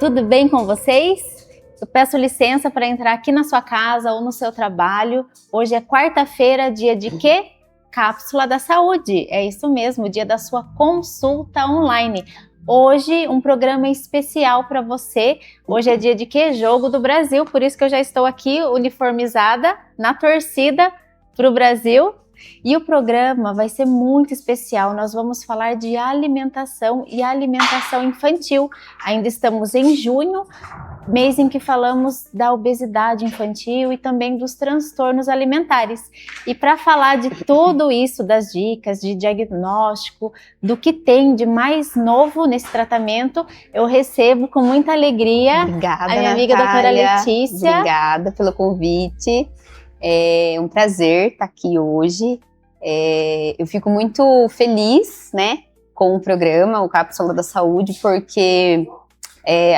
Tudo bem com vocês? Eu peço licença para entrar aqui na sua casa ou no seu trabalho. Hoje é quarta-feira, dia de quê? Cápsula da Saúde. É isso mesmo, dia da sua consulta online. Hoje, um programa especial para você. Hoje é dia de quê? Jogo do Brasil, por isso que eu já estou aqui uniformizada na torcida para o Brasil. E o programa vai ser muito especial, nós vamos falar de alimentação e alimentação infantil. Ainda estamos em junho, mês em que falamos da obesidade infantil e também dos transtornos alimentares. E para falar de tudo isso, das dicas, de diagnóstico, do que tem de mais novo nesse tratamento, eu recebo com muita alegria Obrigada, a minha Natália, amiga doutora Letícia. Obrigada pelo convite. É um prazer estar aqui hoje. Eu fico muito feliz, né, com o programa, o Cápsula da Saúde, porque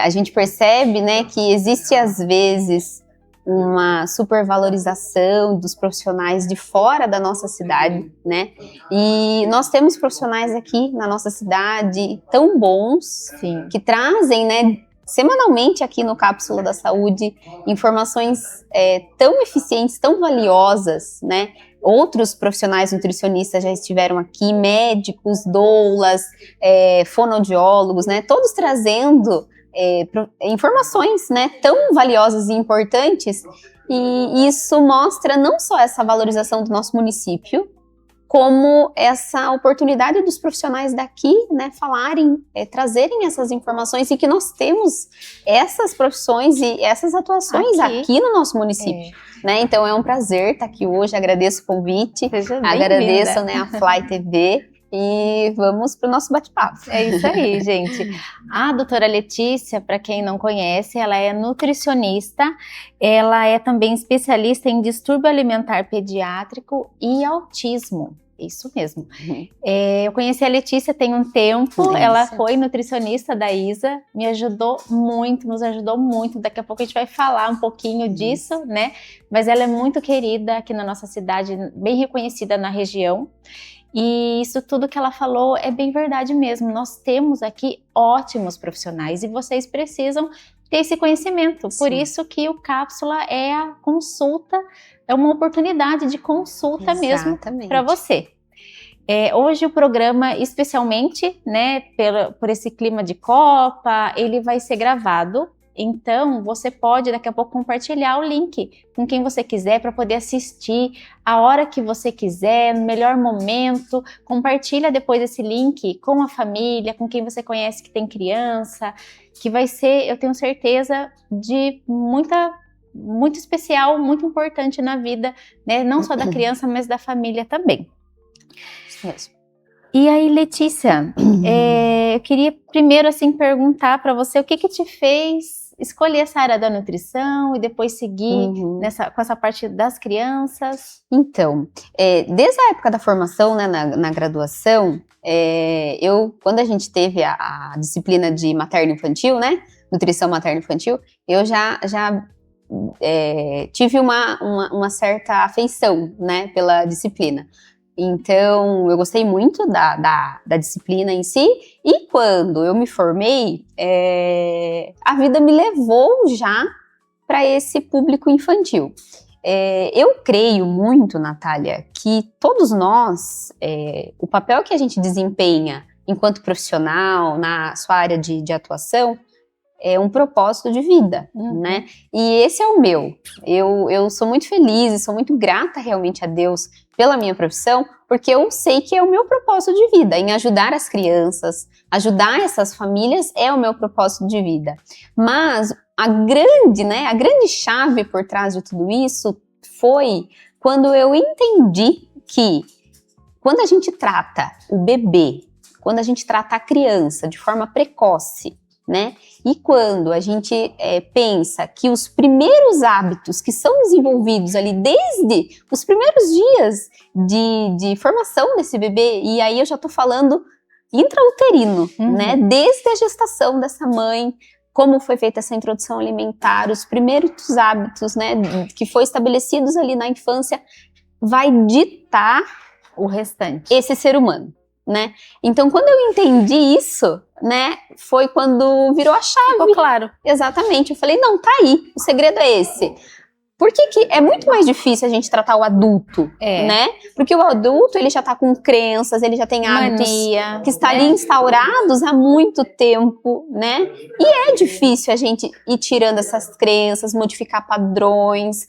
a gente percebe, né, que existe às vezes uma supervalorização dos profissionais de fora da nossa cidade, né? E nós temos profissionais aqui na nossa cidade tão bons, Sim, que trazem, né, semanalmente aqui no Cápsula da Saúde informações tão eficientes, tão valiosas, né? Outros profissionais nutricionistas já estiveram aqui, médicos, doulas, fonoaudiólogos, né? Todos trazendo informações, né, tão valiosas e importantes, e isso mostra não só essa valorização do nosso município, como essa oportunidade dos profissionais daqui, né, falarem, trazerem essas informações, e que nós temos essas profissões e essas atuações aqui no nosso município. Né? Então é um prazer estar aqui hoje, agradeço o convite, agradeço, né, a Fly TV, e vamos para o nosso bate-papo. É isso aí, gente. A doutora Letícia, para quem não conhece, ela é nutricionista, ela é também especialista em distúrbio alimentar pediátrico e autismo. Isso mesmo. Eu conheci a Letícia tem um tempo, ela foi nutricionista da Isa, me ajudou muito, nos ajudou muito. Daqui a pouco a gente vai falar um pouquinho disso, né? Mas ela é muito querida aqui na nossa cidade, bem reconhecida na região. E isso tudo que ela falou é bem verdade mesmo. Nós temos aqui ótimos profissionais e vocês precisam ter esse conhecimento. Sim. Por isso que o Cápsula é a consulta, é uma oportunidade de consulta mesmo para você. Hoje o programa, especialmente, né, por esse clima de Copa, ele vai ser gravado. Então, você pode daqui a pouco compartilhar o link com quem você quiser para poder assistir a hora que você quiser, no melhor momento. Compartilha depois esse link com a família, com quem você conhece que tem criança, que vai ser, eu tenho certeza, de muito especial, muito importante na vida, né? Não só da criança, mas da família também. Isso mesmo. E aí, Letícia, eu queria primeiro assim perguntar para você o que te fez escolher essa área da nutrição e depois seguir com essa parte das crianças? Então, desde a época da formação, né, na graduação, quando a gente teve a disciplina de materno-infantil, né, nutrição materno-infantil, eu já tive uma certa afeição, né, pela disciplina. Então, eu gostei muito da disciplina em si, e quando eu me formei, a vida me levou já para esse público infantil. Eu creio muito, Natália, que todos nós, o papel que a gente desempenha enquanto profissional na sua área de atuação, é um propósito de vida, né? E esse é o meu. Eu sou muito feliz e sou muito grata realmente a Deus pela minha profissão, porque eu sei que é o meu propósito de vida, em ajudar as crianças, ajudar essas famílias é o meu propósito de vida. Mas a grande chave por trás de tudo isso foi quando eu entendi que quando a gente trata o bebê, quando a gente trata a criança de forma precoce, né? E quando a gente pensa que os primeiros hábitos que são desenvolvidos ali desde os primeiros dias de formação desse bebê, e aí eu já tô falando intrauterino, né? Desde a gestação dessa mãe, como foi feita essa introdução alimentar, os primeiros hábitos, né, que foram estabelecidos ali na infância, vai ditar o restante. Esse ser humano. né? Então, quando eu entendi isso, né, foi quando virou a chave. Ficou claro. Exatamente. Eu falei, não, tá aí, o segredo é esse. Por que é muito mais difícil a gente tratar o adulto, né? Porque o adulto, ele já tá com crenças, ele já tem hábitos que estão ali instaurados há muito tempo, né? E é difícil a gente ir tirando essas crenças, modificar padrões,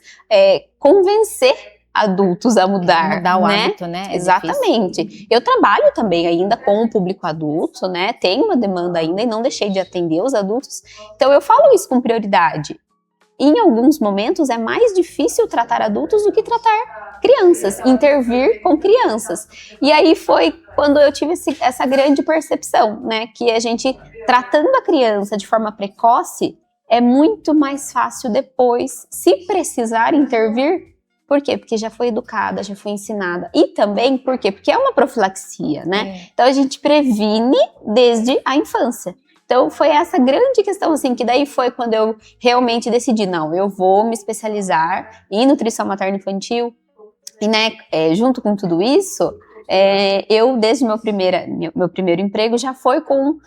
convencer adultos a mudar, mudar o hábito, né? Exatamente. Difícil. Eu trabalho também ainda com o público adulto, né? Tenho uma demanda ainda e não deixei de atender os adultos. Então eu falo isso com prioridade. Em alguns momentos é mais difícil tratar adultos do que tratar crianças, intervir com crianças. E aí foi quando eu tive essa grande percepção, né? Que a gente, tratando a criança de forma precoce, é muito mais fácil depois, se precisar intervir. Por quê? Porque já foi educada, já foi ensinada. E também, por quê? Porque é uma profilaxia, né? Então a gente previne desde a infância. Então foi essa grande questão, assim, que daí foi quando eu realmente decidi, não, eu vou me especializar em nutrição materno-infantil. E, né, junto com tudo isso, eu, desde meu primeiro emprego, já foi com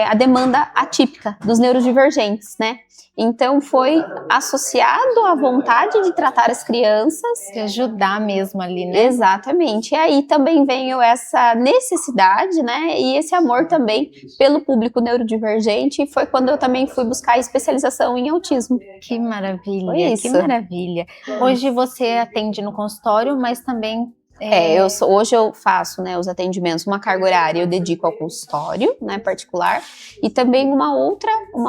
a demanda atípica dos neurodivergentes, né? Então, foi associado à vontade de tratar as crianças. De ajudar mesmo ali, né? Exatamente. E aí também veio essa necessidade, né? E esse amor também pelo público neurodivergente. E foi quando eu também fui buscar especialização em autismo. Que maravilha, que maravilha. Hoje você atende no consultório, mas também... hoje eu faço, né, os atendimentos, uma carga horária eu dedico ao consultório, né, particular, e também uma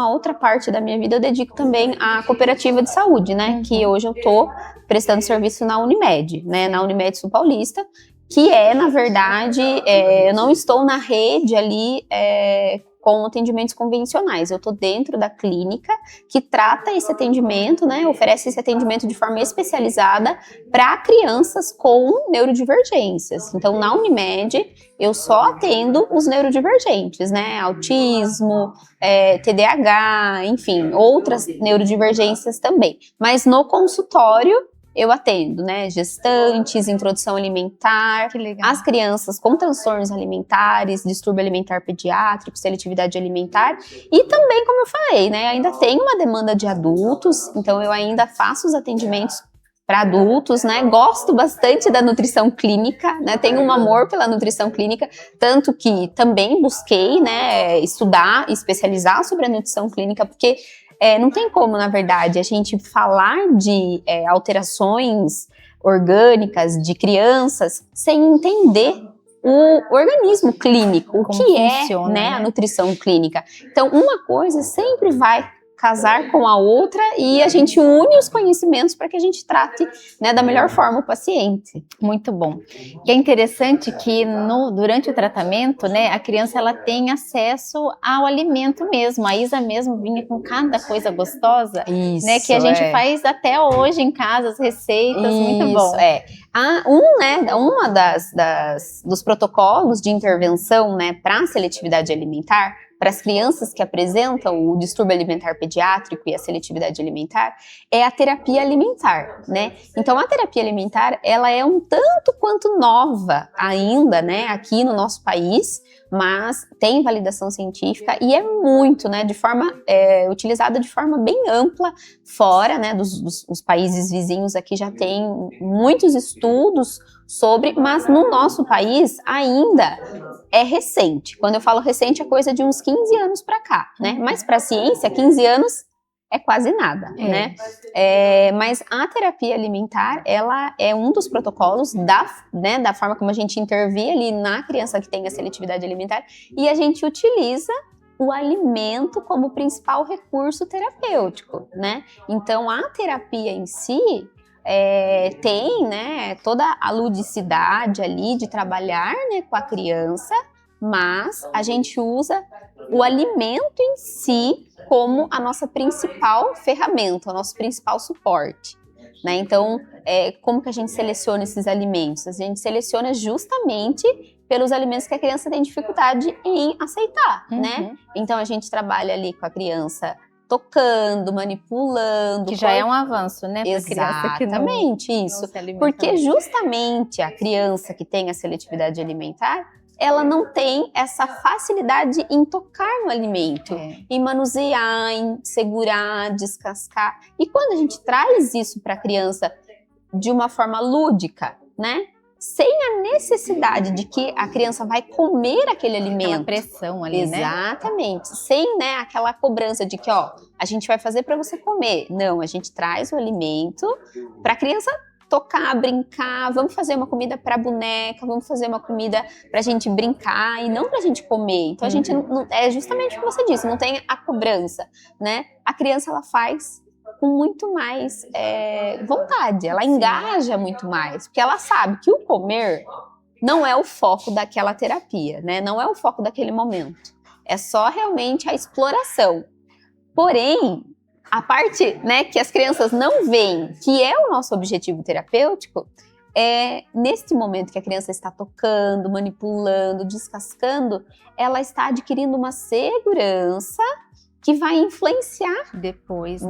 outra parte da minha vida eu dedico também à cooperativa de saúde, né, que hoje eu tô prestando serviço na Unimed, né, na Unimed Sul Paulista, que na verdade, eu não estou na rede ali, com atendimentos convencionais. Eu estou dentro da clínica que trata esse atendimento, né, oferece esse atendimento de forma especializada para crianças com neurodivergências. Então, na Unimed, eu só atendo os neurodivergentes, né, autismo, TDAH, enfim, outras neurodivergências também. Mas no consultório, eu atendo, né, gestantes, introdução alimentar, as crianças com transtornos alimentares, distúrbio alimentar pediátrico, seletividade alimentar, e também, como eu falei, né, ainda tem uma demanda de adultos, então eu ainda faço os atendimentos para adultos, né, gosto bastante da nutrição clínica, né, tenho um amor pela nutrição clínica, tanto que também busquei, né, estudar, especializar sobre a nutrição clínica, porque não tem como, na verdade, a gente falar de alterações orgânicas de crianças sem entender o organismo clínico, o que funciona, né, a nutrição clínica. Então, uma coisa sempre vai casar com a outra e a gente une os conhecimentos para que a gente trate, né, da melhor forma o paciente. Muito bom. E é interessante que durante o tratamento, né, a criança ela tem acesso ao alimento mesmo. A Isa mesmo vinha com cada coisa gostosa, isso, né, que a gente faz até hoje em casa, as receitas, isso, muito bom. Uma dos protocolos de intervenção, né, para a seletividade alimentar, para as crianças que apresentam o distúrbio alimentar pediátrico e a seletividade alimentar, é a terapia alimentar, né? Então, a terapia alimentar, ela é um tanto quanto nova ainda, né, aqui no nosso país, mas tem validação científica e é muito, né, utilizada de forma bem ampla fora, né, dos países vizinhos aqui já tem muitos estudos sobre, mas no nosso país ainda é recente. Quando eu falo recente, é coisa de uns 15 anos para cá, né? Mas para a ciência, 15 anos é quase nada, né? Mas a terapia alimentar, ela é um dos protocolos da forma como a gente intervém ali na criança que tem a seletividade alimentar, e a gente utiliza o alimento como principal recurso terapêutico, né? Então, a terapia em si tem, né, toda a ludicidade ali de trabalhar, né, com a criança, mas a gente usa o alimento em si como a nossa principal ferramenta, o nosso principal suporte, né? Então, como que a gente seleciona esses alimentos? A gente seleciona justamente pelos alimentos que a criança tem dificuldade em aceitar, né? Então, a gente trabalha ali com a criança tocando, manipulando. Que já é um avanço, né? Exatamente, isso. Porque justamente a criança que tem a seletividade alimentar ela não tem essa facilidade em tocar no alimento, em manusear, em segurar, descascar. E quando a gente traz isso para a criança de uma forma lúdica, né? Sem a necessidade de que a criança vai comer aquele alimento. Aquela pressão ali, Exatamente. Sem, né, aquela cobrança de que, ó, a gente vai fazer para você comer. Não, a gente traz o alimento para a criança tocar, brincar, vamos fazer uma comida para boneca, vamos fazer uma comida pra gente brincar e não pra gente comer. Então a gente não, é justamente o que você disse, não tem a cobrança, né? A criança ela faz com muito mais vontade, ela engaja muito mais, porque ela sabe que o comer não é o foco daquela terapia, né? Não é o foco daquele momento. É só realmente a exploração. Porém, a parte, né, que as crianças não veem, que é o nosso objetivo terapêutico, é neste momento que a criança está tocando, manipulando, descascando, ela está adquirindo uma segurança que vai influenciar depois,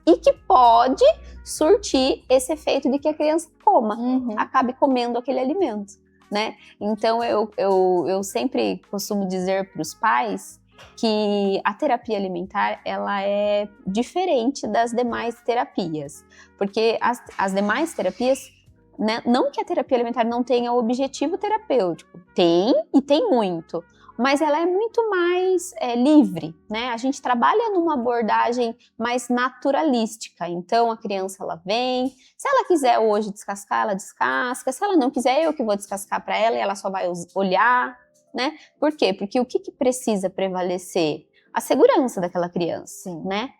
e que pode surtir esse efeito de que a criança coma, acabe comendo aquele alimento, né? Então eu sempre costumo dizer para os pais que a terapia alimentar ela é diferente das demais terapias, porque as demais terapias, né, não que a terapia alimentar não tenha objetivo terapêutico, tem e tem muito, mas ela é muito mais livre, né? A gente trabalha numa abordagem mais naturalística, então a criança ela vem, se ela quiser hoje descascar, ela descasca, se ela não quiser eu que vou descascar para ela e ela só vai olhar, né? Por quê? Porque o que precisa prevalecer? A segurança daquela criança, né?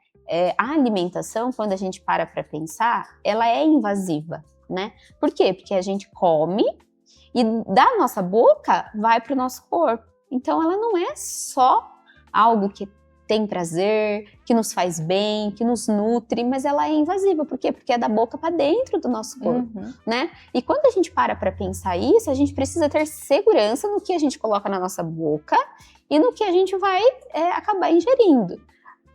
A alimentação, quando a gente para pensar, ela é invasiva, né? Por quê? Porque a gente come e da nossa boca vai para o nosso corpo. Então ela não é só algo que tem prazer, que nos faz bem, que nos nutre, mas ela é invasiva. Por quê? Porque é da boca para dentro do nosso corpo, né? E quando a gente para pensar isso, a gente precisa ter segurança no que a gente coloca na nossa boca e no que a gente vai acabar ingerindo.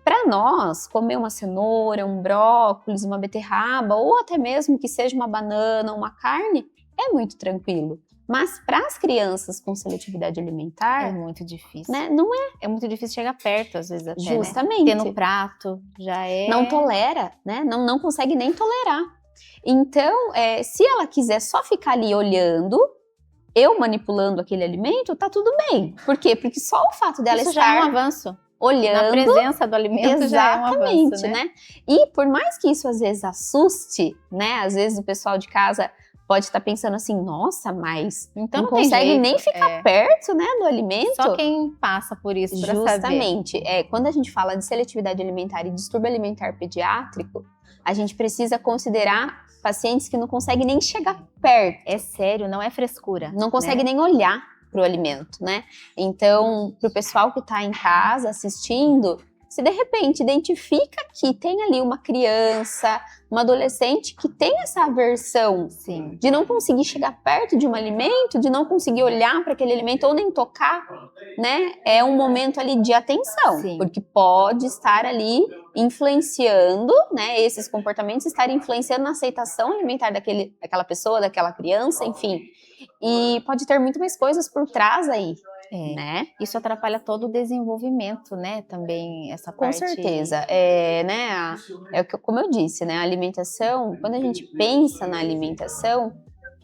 Para nós, comer uma cenoura, um brócolis, uma beterraba, ou até mesmo que seja uma banana, uma carne, é muito tranquilo. Mas para as crianças com seletividade alimentar... é muito difícil. Né? Não é. É muito difícil chegar perto, às vezes até, justamente. Ter no prato, já é... Não tolera, né? Não consegue nem tolerar. Então, se ela quiser só ficar ali olhando, eu manipulando aquele alimento, tá tudo bem. Por quê? Porque só o fato dela isso estar... já é um avanço. Olhando, na presença do alimento já é um avanço, né? E por mais que isso às vezes assuste, né? Às vezes o pessoal de casa pode estar pensando assim, nossa, mas então não consegue nem ficar perto, né, do alimento. Só quem passa por isso para saber. Justamente. Quando a gente fala de seletividade alimentar e distúrbio alimentar pediátrico, a gente precisa considerar pacientes que não conseguem nem chegar perto. É sério, não é frescura. Não consegue nem olhar para o alimento, né? Então, para o pessoal que está em casa assistindo, se de repente identifica que tem ali uma criança, uma adolescente que tem essa aversão de não conseguir chegar perto de um alimento, de não conseguir olhar para aquele alimento ou nem tocar, né? É um momento ali de atenção, porque pode estar ali influenciando, né? Esses comportamentos estarem influenciando na aceitação alimentar daquela pessoa, daquela criança, enfim. E pode ter muito mais coisas por trás aí. Né? Isso atrapalha todo o desenvolvimento, né? Também essa parte. Com certeza. Né? Como eu disse, né? A alimentação, quando a gente pensa na alimentação,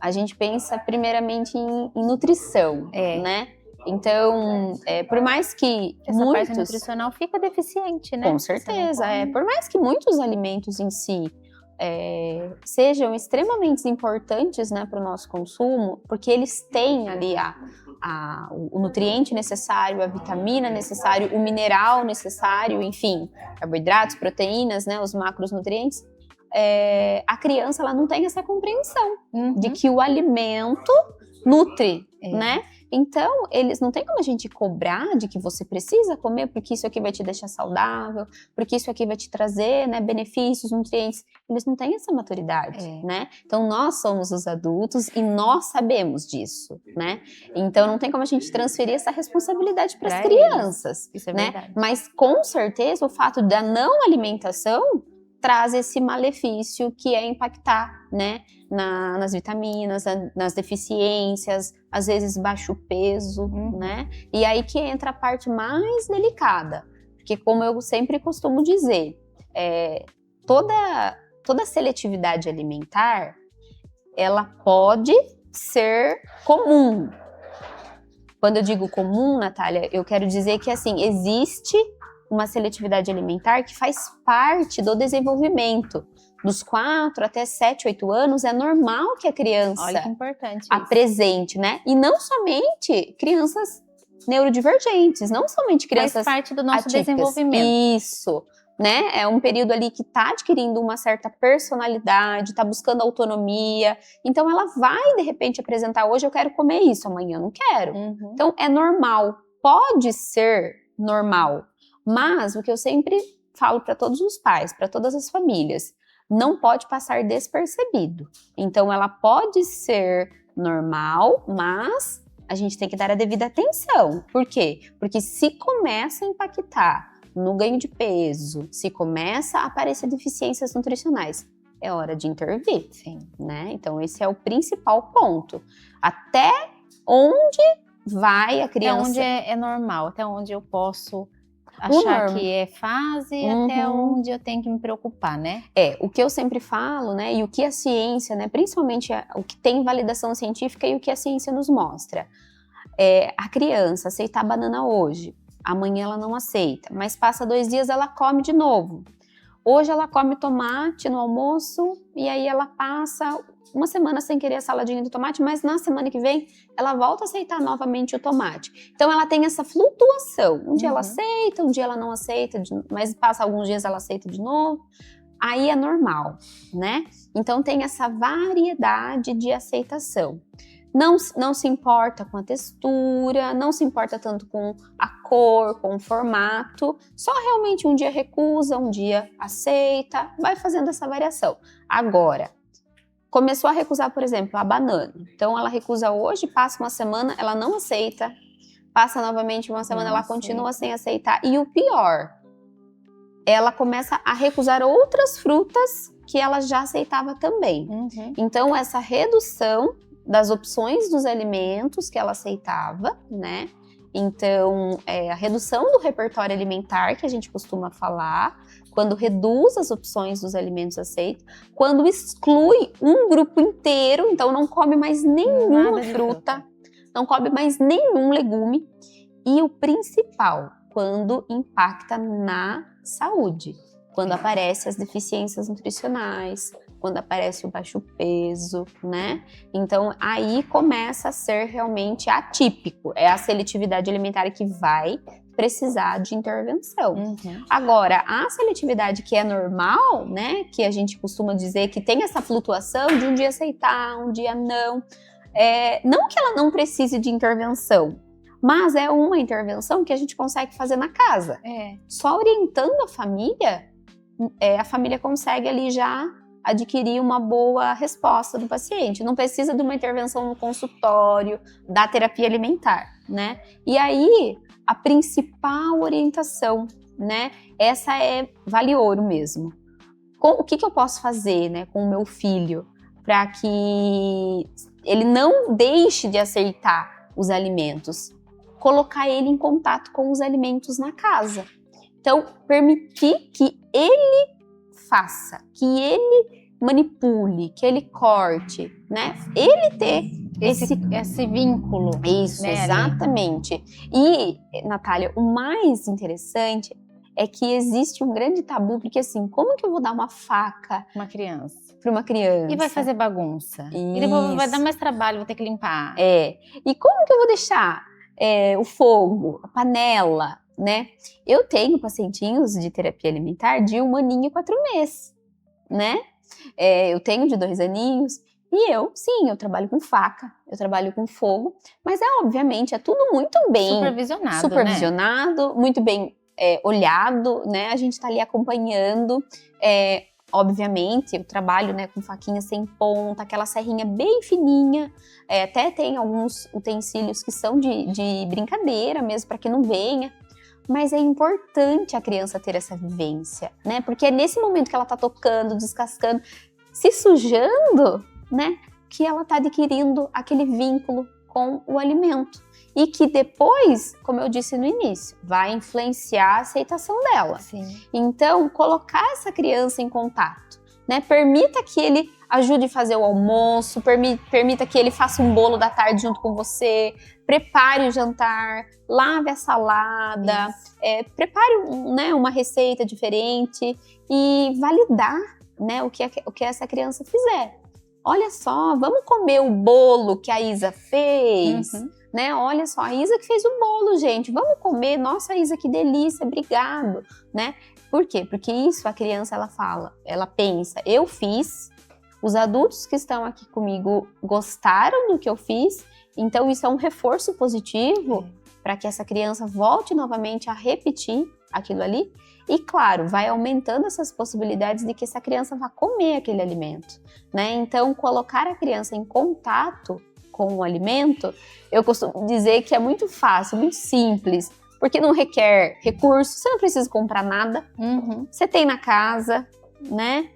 a gente pensa primeiramente em nutrição, né? Então, por mais que essa parte nutricional fica deficiente, né? Com certeza. Por mais que muitos alimentos em si sejam extremamente importantes, né, para o nosso consumo, porque eles têm ali o nutriente necessário, a vitamina necessária, o mineral necessário, enfim, carboidratos, proteínas, né, os macronutrientes, a criança ela não tem essa compreensão de que o alimento nutre, né? Então, eles não tem como a gente cobrar de que você precisa comer porque isso aqui vai te deixar saudável, porque isso aqui vai te trazer, né, benefícios, nutrientes. Eles não têm essa maturidade, né? Então, nós somos os adultos e nós sabemos disso, né? Então, não tem como a gente transferir essa responsabilidade para as crianças, isso é né? verdade. Mas, com certeza, o fato da não alimentação traz esse malefício que é impactar, né, nas vitaminas, nas deficiências, às vezes baixo peso, né? E aí que entra a parte mais delicada, porque como eu sempre costumo dizer, toda seletividade alimentar, ela pode ser comum. Quando eu digo comum, Natália, eu quero dizer que, assim, existe uma seletividade alimentar que faz parte do desenvolvimento. Dos 4 até 7, 8 anos, é normal que a criança Olha que importante apresente, né? E não somente crianças neurodivergentes, não somente crianças faz parte do nosso atípicas. desenvolvimento. Isso, né? É um período ali que tá adquirindo uma certa personalidade, tá buscando autonomia. Então, ela vai, de repente, apresentar hoje, eu quero comer isso, amanhã eu não quero. Então, é normal. Pode ser normal. Mas, o que eu sempre falo para todos os pais, para todas as famílias, não pode passar despercebido. Então, ela pode ser normal, mas a gente tem que dar a devida atenção. Por quê? Porque se começa a impactar no ganho de peso, se começa a aparecer deficiências nutricionais, é hora de intervir, né? Então, esse é o principal ponto. Até onde vai a criança? Até onde é normal, até onde eu posso achar que é fase, até onde eu tenho que me preocupar, né? O que eu sempre falo, né, e o que a ciência, né, principalmente o que tem validação científica e o que a ciência nos mostra. A criança aceitar banana hoje, amanhã ela não aceita, mas passa 2 dias ela come de novo. Hoje ela come tomate no almoço e aí ela passa uma semana sem querer a saladinha de tomate, mas na semana que vem ela volta a aceitar novamente o tomate. Então ela tem essa flutuação. Um dia ela aceita, um dia ela não aceita, mas passa alguns dias ela aceita de novo. Aí é normal, né? Então tem essa variedade de aceitação. Não se importa com a textura, não se importa tanto com a cor, com o formato, só realmente um dia recusa, um dia aceita, vai fazendo essa variação. Agora, começou a recusar, por exemplo, a banana. Então ela recusa hoje, passa uma semana, ela não aceita, passa novamente uma semana, ela continua sem aceitar. E o pior, ela começa a recusar outras frutas que ela já aceitava também. Então essa redução das opções dos alimentos que ela aceitava, né? Então, a redução do repertório alimentar, que a gente costuma falar, quando reduz as opções dos alimentos aceitos, quando exclui um grupo inteiro, então não come mais nenhuma fruta, não come mais nenhum legume, e o principal, quando impacta na saúde, quando aparecem as deficiências nutricionais, quando aparece o baixo peso, né? Então, aí começa a ser realmente atípico. É a seletividade alimentar que vai precisar de intervenção. Agora, a seletividade que é normal, né? Que a gente costuma dizer que tem essa flutuação de um dia aceitar, um dia não. Não que ela não precise de intervenção, mas é uma intervenção que a gente consegue fazer na casa. Só orientando a família consegue ali já adquirir uma boa resposta do paciente. Não precisa de uma intervenção no consultório, da terapia alimentar, né? E aí, a principal orientação, né? Essa vale ouro mesmo. O que eu posso fazer, né, com o meu filho para que ele não deixe de aceitar os alimentos? Colocar ele em contato com os alimentos na casa. Então, permitir que ele faça, que ele manipule, que ele corte, né? Ele ter esse vínculo. Isso, né, exatamente. Ali. E, Natália, o mais interessante é que existe um grande tabu, porque assim, como que eu vou dar uma faca para uma criança? E vai fazer bagunça. Isso. E depois vai dar mais trabalho, vou ter que limpar. E como que eu vou deixar o fogo, a panela, né? Eu tenho pacientinhos de terapia alimentar de 1 aninho e 4 meses, né? Eu tenho de 2 aninhos e eu trabalho com faca, eu trabalho com fogo, mas obviamente é tudo muito bem supervisionado, né? Muito bem olhado, né? A gente tá ali acompanhando. Obviamente, eu trabalho, né, com faquinha sem ponta, aquela serrinha bem fininha. Até tem alguns utensílios que são de brincadeira mesmo, para que não venha. Mas é importante a criança ter essa vivência, né? Porque é nesse momento que ela tá tocando, descascando, se sujando, né? Que ela tá adquirindo aquele vínculo com o alimento. E que depois, como eu disse no início, vai influenciar a aceitação dela. Sim. Então, colocar essa criança em contato, né? Permita que ele ajude a fazer o almoço, permita que ele faça um bolo da tarde junto com você, prepare o jantar, lave a salada, prepare né, uma receita diferente e validar, né, o que essa criança fizer. Olha só, vamos comer o bolo que a Isa fez, né? Olha só, a Isa que fez o bolo, gente, vamos comer, nossa Isa, que delícia, obrigado, né? Por quê? Porque isso a criança, ela fala, ela pensa, eu fiz, os adultos que estão aqui comigo gostaram do que eu fiz, então isso é um reforço positivo para que essa criança volte novamente a repetir aquilo ali. E claro, vai aumentando essas possibilidades de que essa criança vá comer aquele alimento, né? Então, colocar a criança em contato com o alimento, eu costumo dizer que é muito fácil, muito simples, porque não requer recursos, você não precisa comprar nada, você tem na casa, né?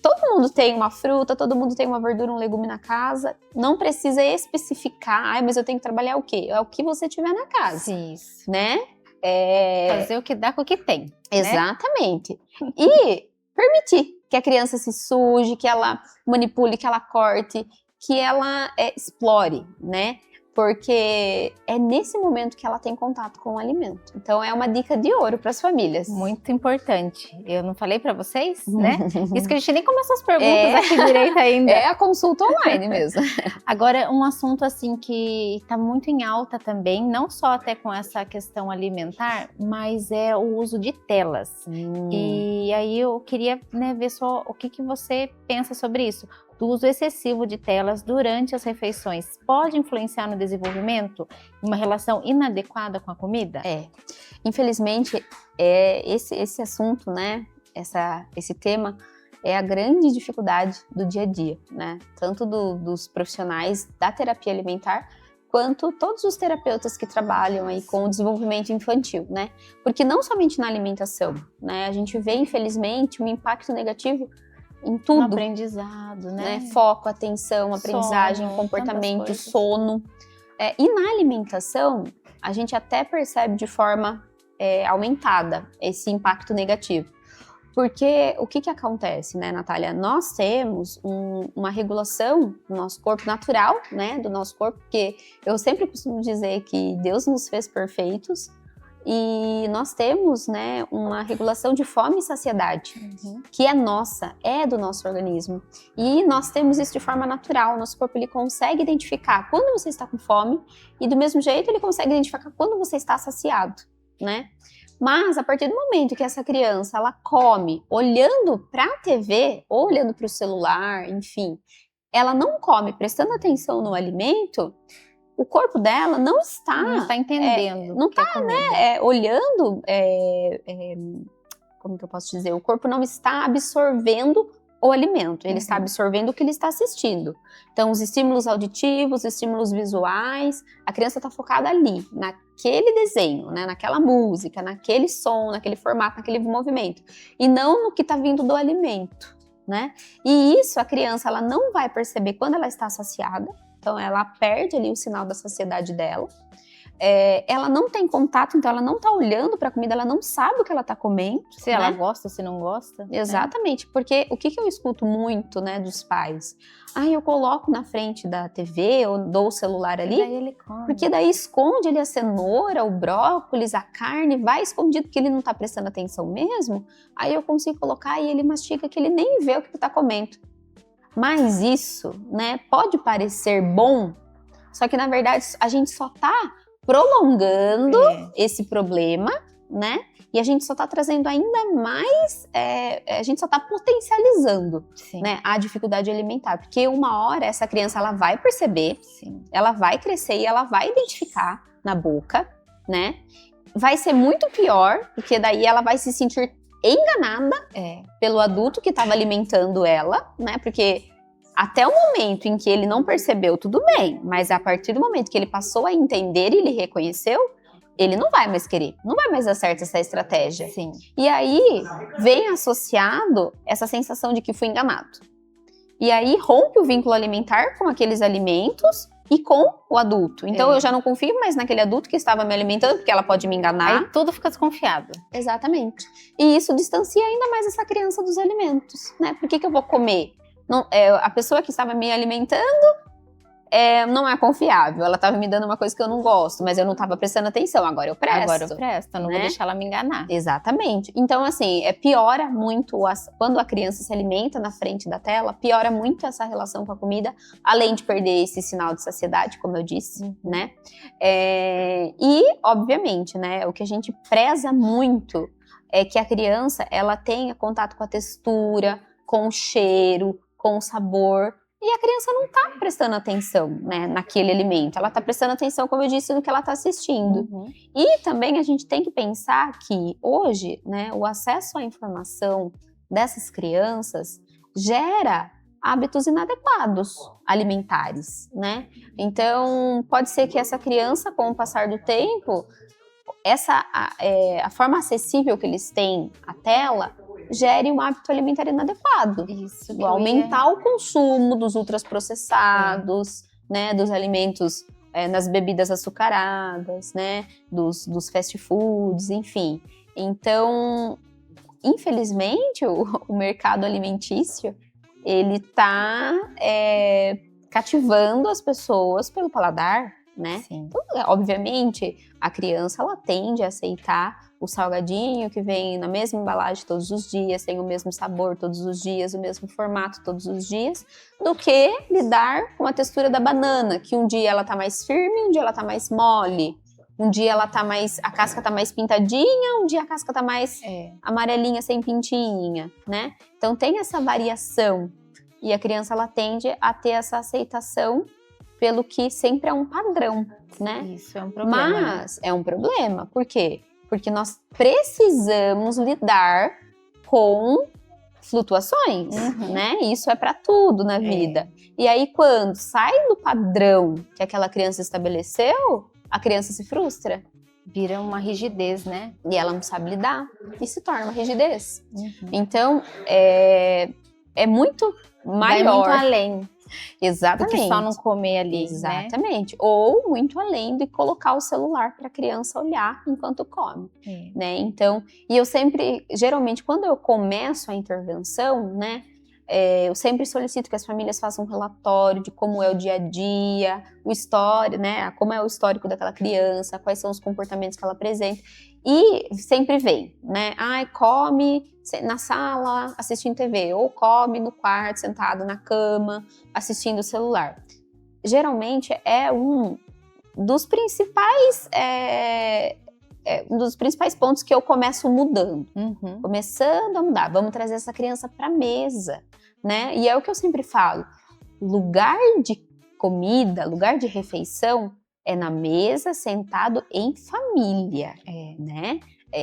Todo mundo tem uma fruta, todo mundo tem uma verdura, um legume na casa. Não precisa especificar, mas eu tenho que trabalhar o quê? É o que você tiver na casa, Isso. né? Fazer o que dá com o que tem. Exatamente. Né? E permitir que a criança se suje, que ela manipule, que ela corte, que ela explore, né? Porque é nesse momento que ela tem contato com o alimento. Então é uma dica de ouro para as famílias. Muito importante. Eu não falei para vocês, né? Isso que a gente nem começou as perguntas aqui direito ainda. É a consulta online mesmo. Agora, um assunto assim que está muito em alta também, não só até com essa questão alimentar, mas é o uso de telas. E aí eu queria, né, ver só o que você pensa sobre isso. Do uso excessivo de telas durante as refeições pode influenciar no desenvolvimento uma relação inadequada com a comida? Infelizmente, esse assunto, né, esse tema é a grande dificuldade do dia a dia, né? Tanto dos profissionais da terapia alimentar, quanto todos os terapeutas que trabalham aí com o desenvolvimento infantil, né? Porque não somente na alimentação, né? A gente vê, infelizmente, um impacto negativo em tudo. No aprendizado, né? Foco, atenção, aprendizagem, sono, comportamento, sono. E na alimentação, a gente até percebe de forma aumentada esse impacto negativo. Porque o que acontece, né, Natália? Nós temos uma regulação do nosso corpo natural, né, do nosso corpo, porque eu sempre costumo dizer que Deus nos fez perfeitos, e nós temos, né, uma regulação de fome e saciedade, que é nossa, é do nosso organismo. E nós temos isso de forma natural, nosso corpo ele consegue identificar quando você está com fome e do mesmo jeito ele consegue identificar quando você está saciado, né? Mas a partir do momento que essa criança ela come olhando para a TV ou olhando para o celular, enfim, ela não come prestando atenção no alimento, o corpo dela não está entendendo. Não está, né, olhando, como que eu posso dizer? O corpo não está absorvendo o alimento, ele está absorvendo o que ele está assistindo. Então, os estímulos auditivos, os estímulos visuais, a criança está focada ali, naquele desenho, né, naquela música, naquele som, naquele formato, naquele movimento, e não no que está vindo do alimento, né? E isso a criança ela não vai perceber quando ela está saciada. Então, ela perde ali o sinal da saciedade dela. Ela não tem contato, então ela não está olhando para a comida, ela não sabe o que ela está comendo. Se ela gosta, se não gosta. Exatamente, porque o que eu escuto muito, né, dos pais? Eu coloco na frente da TV ou dou o celular ali, daí ele come. Porque daí esconde ali a cenoura, o brócolis, a carne, vai escondido porque ele não está prestando atenção mesmo. Aí eu consigo colocar e ele mastiga que ele nem vê o que está comendo. Mas isso, né, pode parecer bom, só que na verdade a gente só tá prolongando esse problema, né? E a gente só tá trazendo ainda mais, a gente só tá potencializando, né, a dificuldade alimentar. Porque uma hora essa criança ela vai perceber, ela vai crescer e ela vai identificar na boca, né? Vai ser muito pior, porque daí ela vai se sentir enganada pelo adulto que estava alimentando ela, né? Porque até o momento em que ele não percebeu, tudo bem, mas a partir do momento que ele passou a entender e ele reconheceu, ele não vai mais querer, não vai mais dar certo essa estratégia. Sim. E aí vem associado essa sensação de que fui enganado. E aí rompe o vínculo alimentar com aqueles alimentos e com o adulto. Então eu já não confio mais naquele adulto que estava me alimentando, porque ela pode me enganar. Aí tudo fica desconfiado. Exatamente. E isso distancia ainda mais essa criança dos alimentos, né? Por que eu vou comer? Não, a pessoa que estava me alimentando não é confiável. Ela estava me dando uma coisa que eu não gosto, mas eu não estava prestando atenção. Agora eu presto. Agora eu presto, eu não vou deixar ela me enganar. Exatamente. Então, assim, piora muito quando a criança se alimenta na frente da tela, piora muito essa relação com a comida, além de perder esse sinal de saciedade, como eu disse, né? E, obviamente, né, o que a gente preza muito é que a criança, ela tenha contato com a textura, com o cheiro, com o sabor. E a criança não está prestando atenção, né, naquele alimento. Ela está prestando atenção, como eu disse, no que ela está assistindo. E também a gente tem que pensar que hoje, né, o acesso à informação dessas crianças gera hábitos inadequados alimentares, né? Então, pode ser que essa criança, com o passar do tempo, a forma acessível que eles têm à tela gere um hábito alimentar inadequado. Isso. Aumentar o consumo dos ultraprocessados, né, dos alimentos, nas bebidas açucaradas, né, dos fast foods, enfim. Então, infelizmente, o mercado alimentício, ele tá cativando as pessoas pelo paladar, né? Sim. Então, obviamente, a criança, ela tende a aceitar o salgadinho que vem na mesma embalagem todos os dias, tem o mesmo sabor todos os dias, o mesmo formato todos os dias, do que lidar com a textura da banana, que um dia ela tá mais firme, um dia ela tá mais mole, um dia ela tá a casca tá mais pintadinha, um dia a casca tá mais amarelinha, sem pintinha, né? Então tem essa variação, e a criança, ela tende a ter essa aceitação pelo que sempre é um padrão, né? Isso é um problema. Mas é um problema, por quê? Porque nós precisamos lidar com flutuações, né? Isso é para tudo na vida. E aí, quando sai do padrão que aquela criança estabeleceu, a criança se frustra. Vira uma rigidez, né? E ela não sabe lidar. E se torna uma rigidez. Então, é muito maior. Vai muito além. Exatamente. Do que só não comer ali, exatamente. Né? Ou muito além de colocar o celular para a criança olhar enquanto come, né? Então, e eu sempre, geralmente, quando eu começo a intervenção, né, eu sempre solicito que as famílias façam um relatório de como é o dia a dia, né, como é o histórico daquela criança, quais são os comportamentos que ela apresenta. E sempre vem, né? Come na sala assistindo TV, ou come no quarto sentado na cama assistindo o celular. Geralmente é um dos principais pontos que eu começo mudando, começando a mudar. Vamos trazer essa criança para a mesa, né? E é o que eu sempre falo: lugar de comida, lugar de refeição é na mesa, sentado em família, né?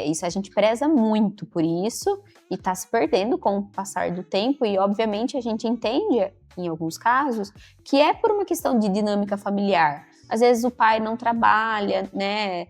Isso a gente preza muito por isso e tá se perdendo com o passar do tempo, e obviamente a gente entende, em alguns casos, que é por uma questão de dinâmica familiar. Às vezes o pai não trabalha, né,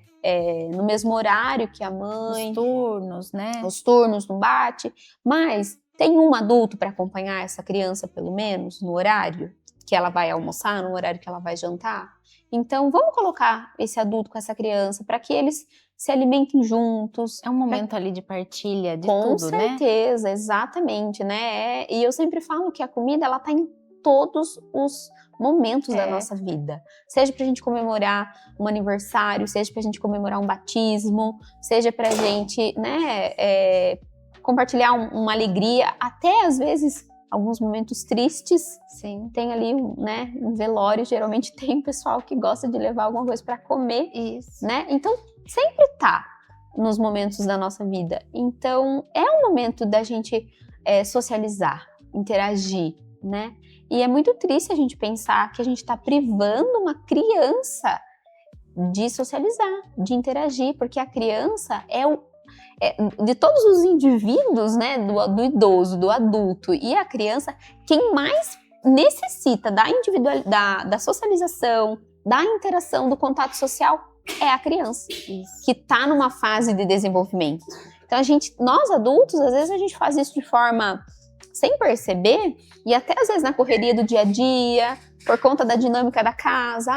no mesmo horário que a mãe. Os turnos, né? Os turnos não bate, mas tem um adulto para acompanhar essa criança, pelo menos, no horário que ela vai almoçar, no horário que ela vai jantar. Então, vamos colocar esse adulto com essa criança para que eles se alimentem juntos. É um momento ali de partilha de tudo, né? Com certeza, exatamente, né? E eu sempre falo que a comida, ela tá em todos os momentos da nossa vida. Seja pra gente comemorar um aniversário, seja pra gente comemorar um batismo, seja pra gente, né, compartilhar uma alegria, até às vezes alguns momentos tristes. Sim. Tem ali, né, um velório, geralmente tem pessoal que gosta de levar alguma coisa para comer. Isso. Né? Então, sempre tá nos momentos da nossa vida. Então, é um momento da gente socializar, interagir, né? E é muito triste a gente pensar que a gente tá privando uma criança de socializar, de interagir, porque a criança de todos os indivíduos, né, do idoso, do adulto e a criança, quem mais necessita da individualidade, da socialização, da interação, do contato social é a criança, Isso. que tá numa fase de desenvolvimento. Então nós adultos, às vezes a gente faz isso de forma sem perceber, e até às vezes na correria do dia a dia, por conta da dinâmica da casa,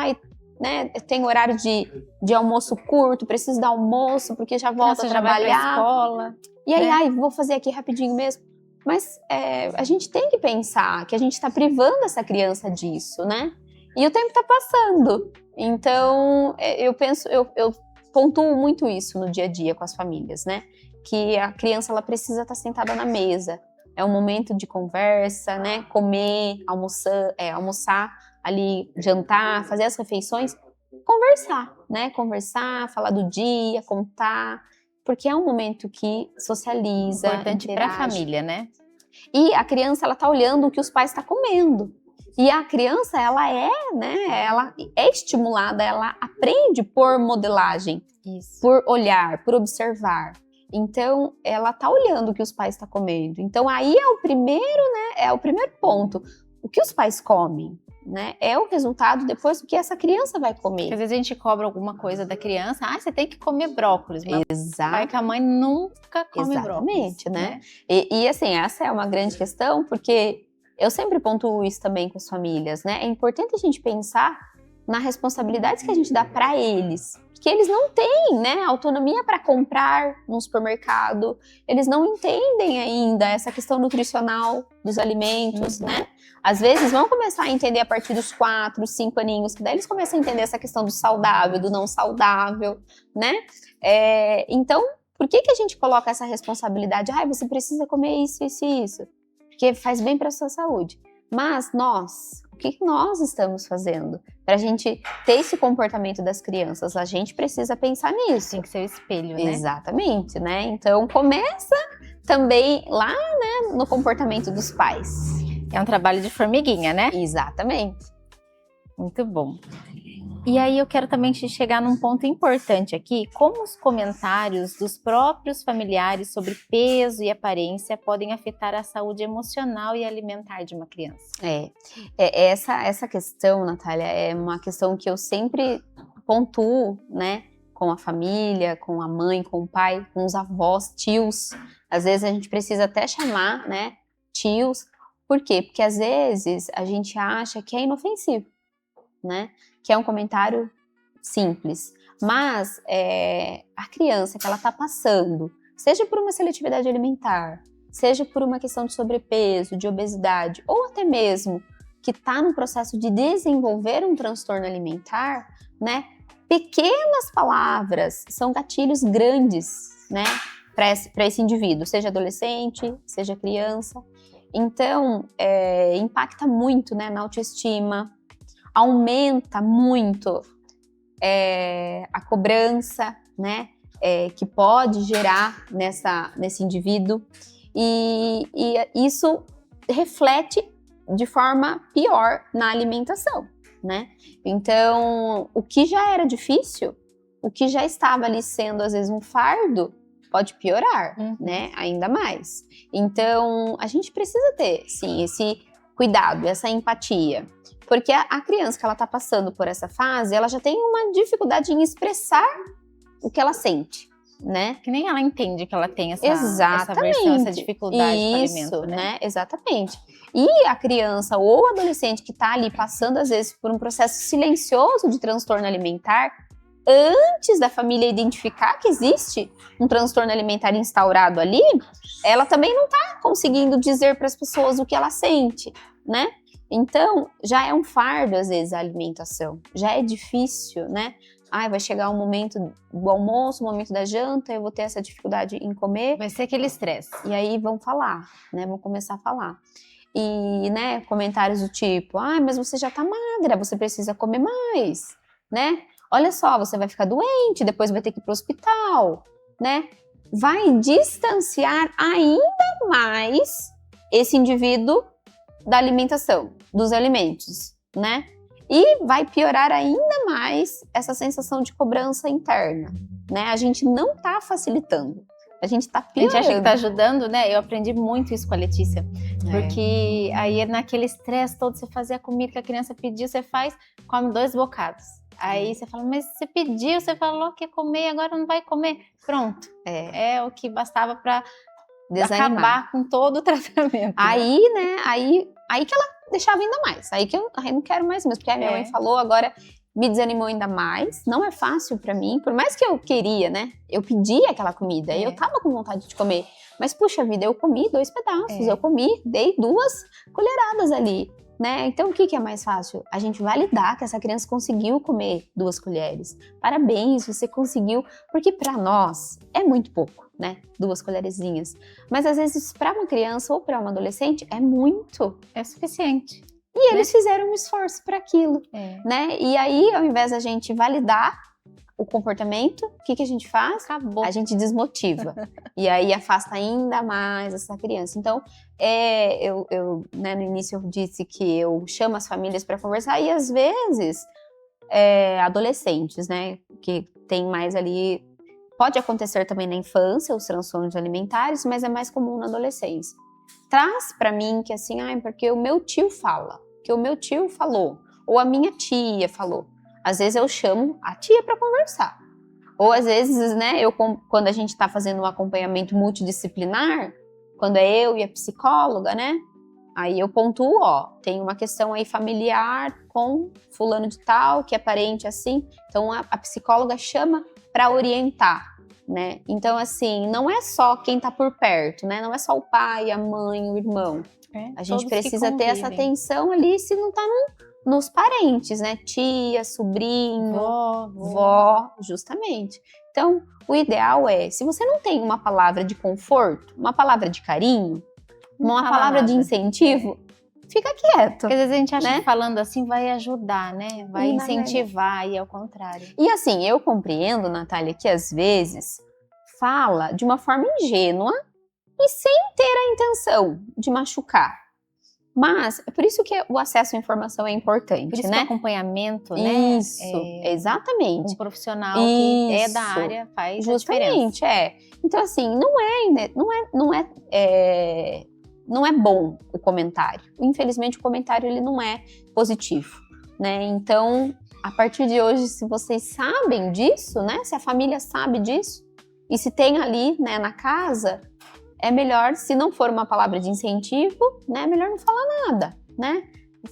né, tem horário de almoço curto, preciso dar almoço, porque já volto a Já vai pra trabalhar. escola. E aí, né? vou fazer aqui rapidinho mesmo. Mas a gente tem que pensar que a gente está privando essa criança disso, né? E o tempo está passando. Então, eu pontuo muito isso no dia a dia com as famílias, né? Que a criança, ela precisa estar sentada na mesa. É um momento de conversa, né? Comer, almoçar ali, jantar, fazer as refeições. Conversar, né? Conversar, falar do dia, contar. Porque é um momento que socializa, Importante para a interage. família, né? E a criança, ela tá olhando o que os pais estão comendo. E a criança, ela é estimulada, ela aprende por modelagem, Isso. por olhar, por observar. Então, ela tá olhando o que os pais estão comendo. Então, aí é o primeiro, né? É o primeiro ponto. O que os pais comem, né? É o resultado depois do que essa criança vai comer. Porque às vezes a gente cobra alguma coisa da criança. Você tem que comer brócolis. Mas Exato. vai que a mãe nunca come Exatamente, brócolis. né? E assim, essa é uma grande questão, porque eu sempre pontuo isso também com as famílias, né? É importante a gente pensar na responsabilidade que a gente dá para eles. Porque eles não têm, né, autonomia para comprar no supermercado, eles não entendem ainda essa questão nutricional dos alimentos, né? Às vezes vão começar a entender a partir dos 4, 5 aninhos, que daí eles começam a entender essa questão do saudável, do não saudável, né? Então, por que a gente coloca essa responsabilidade? Você precisa comer isso, isso e isso, porque faz bem para a sua saúde. Mas o que nós estamos fazendo para a gente ter esse comportamento das crianças? A gente precisa pensar nisso. Tem que ser o espelho, né? Exatamente, né? Então começa também lá, né, no comportamento dos pais. É um trabalho de formiguinha, né? Exatamente. Muito bom. E aí eu quero também te chegar num ponto importante aqui, como os comentários dos próprios familiares sobre peso e aparência podem afetar a saúde emocional e alimentar de uma criança. Essa questão, Natália, é uma questão que eu sempre pontuo, né, com a família, com a mãe, com o pai, com os avós, tios. Às vezes a gente precisa até chamar, né, tios. Por quê? Porque às vezes a gente acha que é inofensivo, né? Que é um comentário simples. Mas a criança que ela está passando, seja por uma seletividade alimentar, seja por uma questão de sobrepeso, de obesidade, ou até mesmo que está no processo de desenvolver um transtorno alimentar, né? Pequenas palavras são gatilhos grandes, né? Para esse indivíduo, seja adolescente, seja criança. Então, impacta muito, né, na autoestima, aumenta muito a cobrança, né, que pode gerar nesse indivíduo, e isso reflete de forma pior na alimentação, né? Então, o que já era difícil, o que já estava ali sendo às vezes um fardo, pode piorar, né? Ainda mais. Então, a gente precisa ter, sim, esse cuidado, essa empatia. Porque a criança que ela tá passando por essa fase, ela já tem uma dificuldade em expressar o que ela sente, né? Que nem ela entende que ela tem essa Exatamente. versão, essa dificuldade com o Isso, alimento, né? Exatamente. E a criança ou o adolescente que tá ali passando, às vezes, por um processo silencioso de transtorno alimentar, antes da família identificar que existe um transtorno alimentar instaurado ali, ela também não tá conseguindo dizer para as pessoas o que ela sente, né? Então, já é um fardo, às vezes, a alimentação. Já é difícil, né? Vai chegar um momento do almoço, um momento da janta, eu vou ter essa dificuldade em comer. Vai ser aquele estresse. E aí vão falar, né? Vão começar a falar. E, né, comentários do tipo, mas você já tá magra, você precisa comer mais, né? Olha só, você vai ficar doente, depois vai ter que ir pro hospital, né? Vai distanciar ainda mais esse indivíduo da alimentação, dos alimentos, né? E vai piorar ainda mais essa sensação de cobrança interna, né? A gente não tá facilitando, a gente tá piorando. A gente acha que tá ajudando, né? Eu aprendi muito isso com a Letícia, porque aí naquele estresse todo, você fazia a comida que a criança pediu, você come 2 bocados. Aí você fala, mas você pediu, você falou que ia comer, agora não vai comer. Pronto. É o que bastava para acabar com todo o tratamento. Aí, né? Aí que ela deixava ainda mais. Aí não quero mais mesmo. Porque a minha mãe falou, agora me desanimou ainda mais. Não é fácil pra mim. Por mais que eu queria, né? Eu pedi aquela comida. E eu tava com vontade de comer. Mas, puxa vida, eu comi 2 pedaços. Eu comi, dei 2 colheradas ali. Né? Então, o que é mais fácil? A gente validar que essa criança conseguiu comer 2 colheres. Parabéns, você conseguiu. Porque para nós é muito pouco, né? 2 colherzinhas. Mas às vezes para uma criança ou para uma adolescente é muito. É suficiente. E eles fizeram um esforço para aquilo, né? E aí, ao invés da gente validar o comportamento, o que a gente faz? Acabou. A gente desmotiva. E aí afasta ainda mais essa criança. Então, né, no início eu disse que eu chamo as famílias para conversar e às vezes adolescentes, né, que tem mais ali, pode acontecer também na infância os transtornos alimentares, mas é mais comum na adolescência. Traz para mim que assim, porque o meu tio fala, que o meu tio falou, ou a minha tia falou. Às vezes eu chamo a tia para conversar. Ou às vezes, né, quando a gente está fazendo um acompanhamento multidisciplinar, quando é eu e a psicóloga, né, aí eu pontuo, tem uma questão aí familiar com fulano de tal, que é parente assim, então a psicóloga chama para orientar, né, então assim, não é só quem tá por perto, né, não é só o pai, a mãe, o irmão, a gente precisa ter essa atenção ali se não tá nos parentes, né? Tia, sobrinho, vó, justamente. Então, o ideal é, se você não tem uma palavra de conforto, uma palavra de carinho, uma palavra de incentivo, fica quieto. Porque às vezes a gente acha que falando assim vai ajudar, né? Vai incentivar, e ao contrário. E assim, eu compreendo, Natália, que às vezes fala de uma forma ingênua e sem ter a intenção de machucar. Mas é por isso que o acesso à informação é importante, por isso né? Que o acompanhamento, né? Isso, exatamente. Um profissional que é da área faz justamente, a diferença. Então assim, não é bom o comentário. Infelizmente o comentário ele não é positivo, né? Então, a partir de hoje, se vocês sabem disso, né? Se a família sabe disso e se tem ali, né, na casa, é melhor, se não for uma palavra de incentivo, né, é melhor não falar nada, né?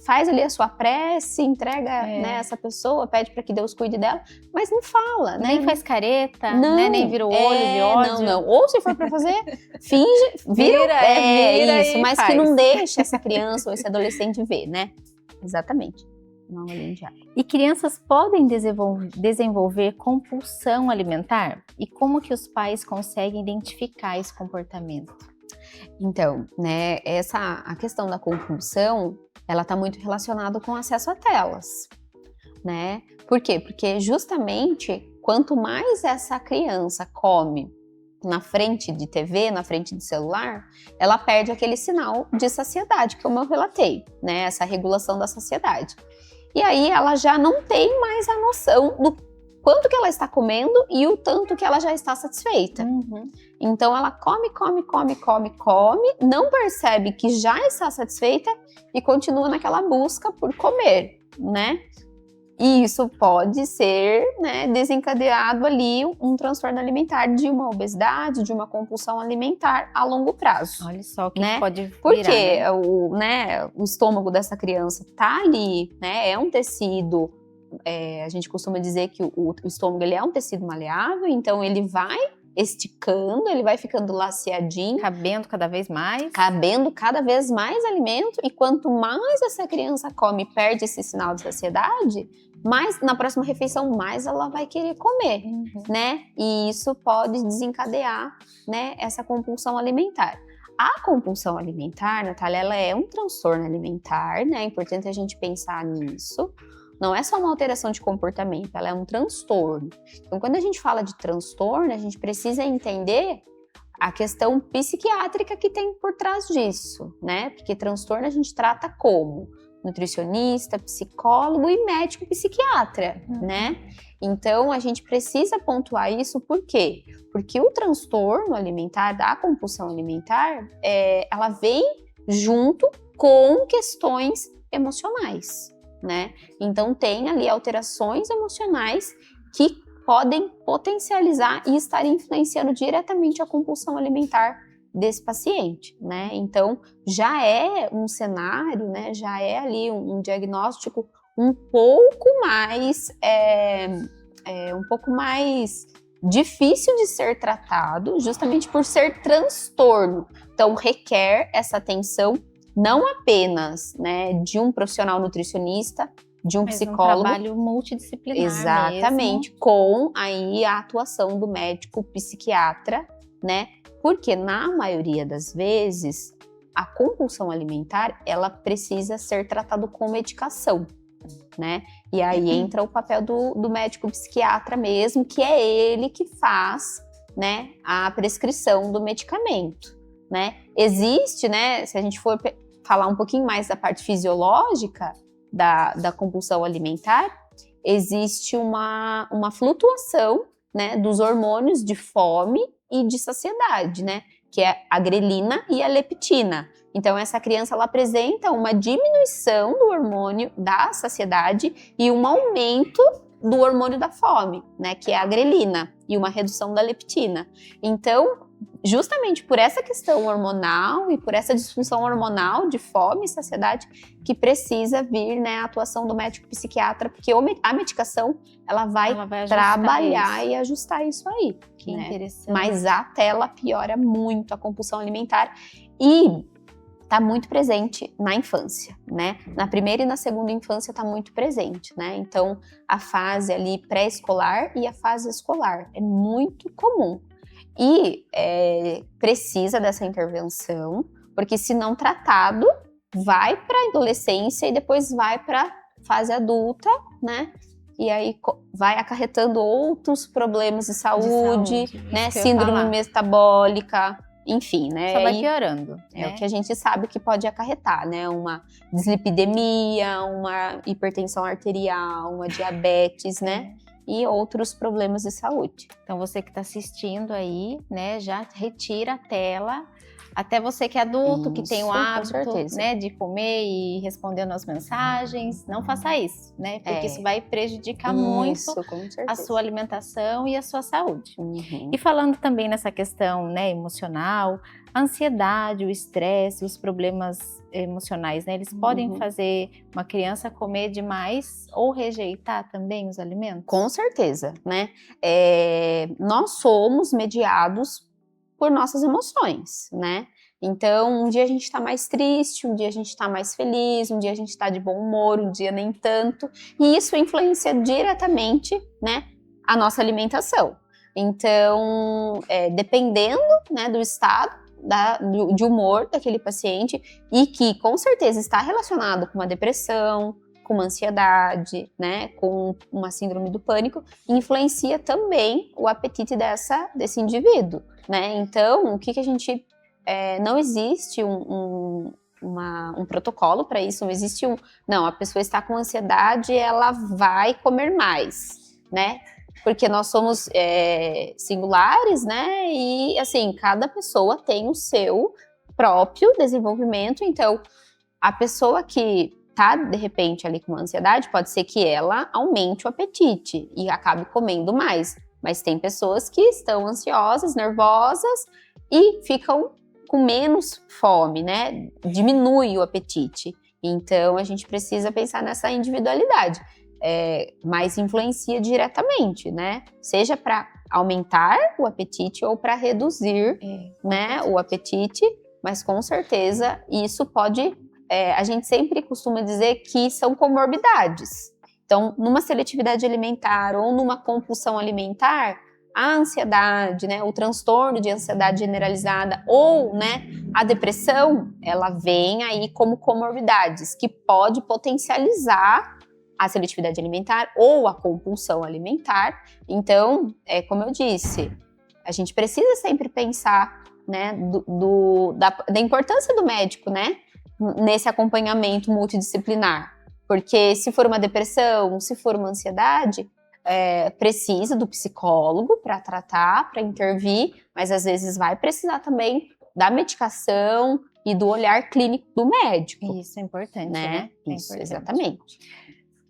Faz ali a sua prece, entrega né, essa pessoa, pede para que Deus cuide dela, mas não fala, né? Nem faz careta, né? Nem vira o olho de ódio. Não. Ou se for para fazer, finge, vira isso, mas faz. Que não deixe essa criança ou esse adolescente ver, né? Exatamente. E crianças podem desenvolver compulsão alimentar? E como que os pais conseguem identificar esse comportamento? Então, né, a questão da compulsão, ela está muito relacionada com o acesso a telas, né? Por quê? Porque justamente quanto mais essa criança come na frente de TV, na frente de celular, ela perde aquele sinal de saciedade, como eu relatei, né? Essa regulação da saciedade. E aí ela já não tem mais a noção do quanto que ela está comendo e o tanto que ela já está satisfeita. Então ela come, não percebe que já está satisfeita e continua naquela busca por comer, né? E isso pode ser, né, desencadeado ali um transtorno alimentar de uma obesidade, de uma compulsão alimentar a longo prazo. Olha só o que né? pode virar, porque o estômago dessa criança tá ali, né? É um tecido, a gente costuma dizer que o estômago ele é um tecido maleável, então ele vai esticando, ele vai ficando laceadinho. Cabendo cada vez mais. Cabendo cada vez mais alimento, e quanto mais essa criança come e perde esse sinal de saciedade, mais na próxima refeição, mais ela vai querer comer, né? E isso pode desencadear, né, essa compulsão alimentar. A compulsão alimentar, Natália, ela é um transtorno alimentar, né? É importante a gente pensar nisso. Não é só uma alteração de comportamento, ela é um transtorno. Então, quando a gente fala de transtorno, a gente precisa entender a questão psiquiátrica que tem por trás disso, né? Porque transtorno a gente trata como nutricionista, psicólogo e médico psiquiatra, né? Então, a gente precisa pontuar isso, por quê? Porque o transtorno alimentar, da compulsão alimentar, ela vem junto com questões emocionais. né? Então tem ali alterações emocionais que podem potencializar e estar influenciando diretamente a compulsão alimentar desse paciente, né? Então já é um cenário, né? Já é ali um diagnóstico um pouco mais difícil de ser tratado, justamente por ser transtorno. Então requer essa atenção não apenas, né, de um profissional nutricionista, de um psicólogo, um trabalho multidisciplinar exatamente, mesmo. com aí a atuação do médico psiquiatra, né? Porque na maioria das vezes a compulsão alimentar ela precisa ser tratada com medicação, né? E aí entra o papel do médico psiquiatra mesmo, que é ele que faz, né, a prescrição do medicamento, né? Existe, né, se a gente for falar um pouquinho mais da parte fisiológica da compulsão alimentar, existe uma flutuação, né, dos hormônios de fome e de saciedade, né, que é a grelina e a leptina. Então essa criança ela apresenta uma diminuição do hormônio da saciedade e um aumento do hormônio da fome, né, que é a grelina, e uma redução da leptina. Então, justamente por essa questão hormonal e por essa disfunção hormonal de fome e saciedade que precisa vir, né, a atuação do médico psiquiatra, porque a medicação ela vai trabalhar isso. e ajustar isso aí. Que né? interessante. Mas a tela piora muito a compulsão alimentar e está muito presente na infância, né? Na primeira e na segunda infância está muito presente, né? Então, a fase ali pré-escolar e a fase escolar é muito comum. E precisa dessa intervenção, porque se não tratado, vai para a adolescência e depois vai para a fase adulta, né? E aí vai acarretando outros problemas de saúde, né? Síndrome metabólica, enfim, né? Só vai piorando. É o que a gente sabe que pode acarretar, né? Uma dislipidemia, uma hipertensão arterial, uma diabetes, né? E outros problemas de saúde. Então você que está assistindo aí, né, já retira a tela. Até você que é adulto, que tem o hábito, né, de comer e respondendo as mensagens, não faça isso, né? Porque isso vai prejudicar muito a sua alimentação e a sua saúde. E falando também nessa questão, né, emocional, a ansiedade, o estresse, os problemas emocionais, né? Eles podem fazer uma criança comer demais ou rejeitar também os alimentos? Com certeza, né? Nós somos mediados por nossas emoções, né? Então, um dia a gente tá mais triste, um dia a gente tá mais feliz, um dia a gente tá de bom humor, um dia nem tanto. E isso influencia diretamente, né, a nossa alimentação. Então, dependendo, né, do estado de humor daquele paciente, e que com certeza está relacionado com uma depressão, com uma ansiedade, né, com uma síndrome do pânico, influencia também o apetite desse indivíduo, né? Então, o que a gente... não existe um protocolo para isso, não existe não, a pessoa está com ansiedade, ela vai comer mais, né? Porque nós somos singulares, né? E, assim, cada pessoa tem o seu próprio desenvolvimento, então, a pessoa que tá, de repente, ali com ansiedade, pode ser que ela aumente o apetite e acabe comendo mais. Mas tem pessoas que estão ansiosas, nervosas e ficam com menos fome, né? Diminui o apetite. Então, a gente precisa pensar nessa individualidade. Mas influencia diretamente, né? Seja para aumentar o apetite ou para reduzir, né, o apetite. Mas, com certeza, isso pode... a gente sempre costuma dizer que são comorbidades. Então, numa seletividade alimentar ou numa compulsão alimentar, a ansiedade, né, o transtorno de ansiedade generalizada ou, né, a depressão, ela vem aí como comorbidades que pode potencializar a seletividade alimentar ou a compulsão alimentar. Então, como eu disse, a gente precisa sempre pensar, né, da importância do médico, né, nesse acompanhamento multidisciplinar. Porque se for uma depressão, se for uma ansiedade, precisa do psicólogo para tratar, para intervir, mas às vezes vai precisar também da medicação e do olhar clínico do médico. Isso é importante, né? né? É Isso, importante. exatamente.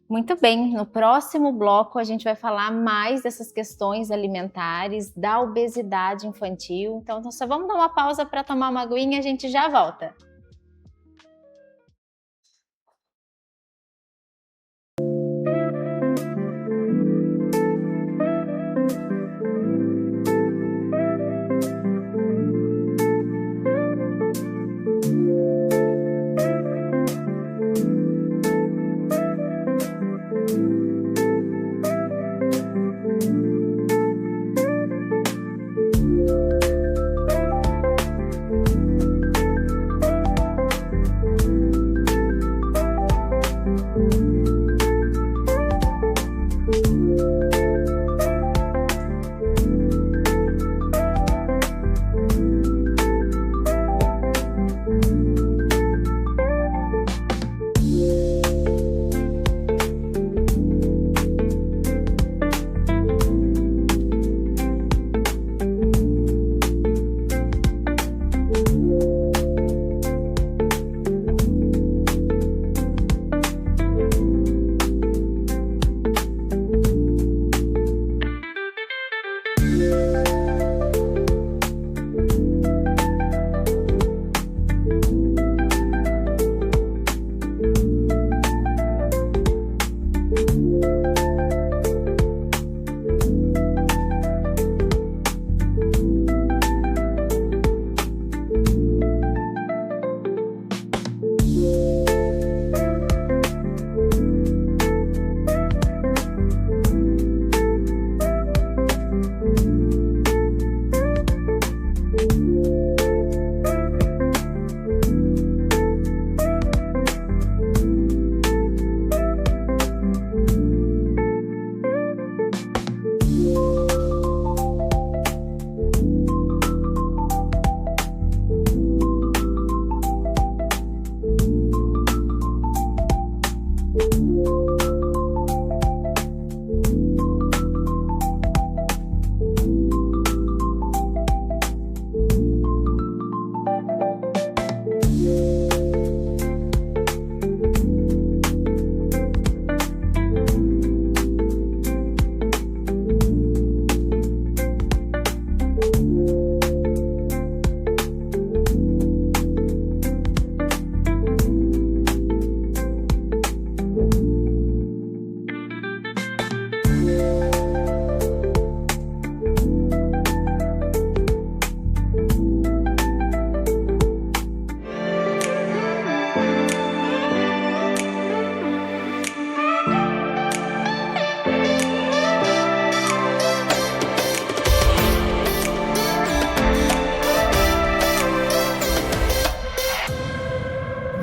Muito bem, no próximo bloco a gente vai falar mais dessas questões alimentares, da obesidade infantil. Então só vamos dar uma pausa para tomar uma aguinha e a gente já volta.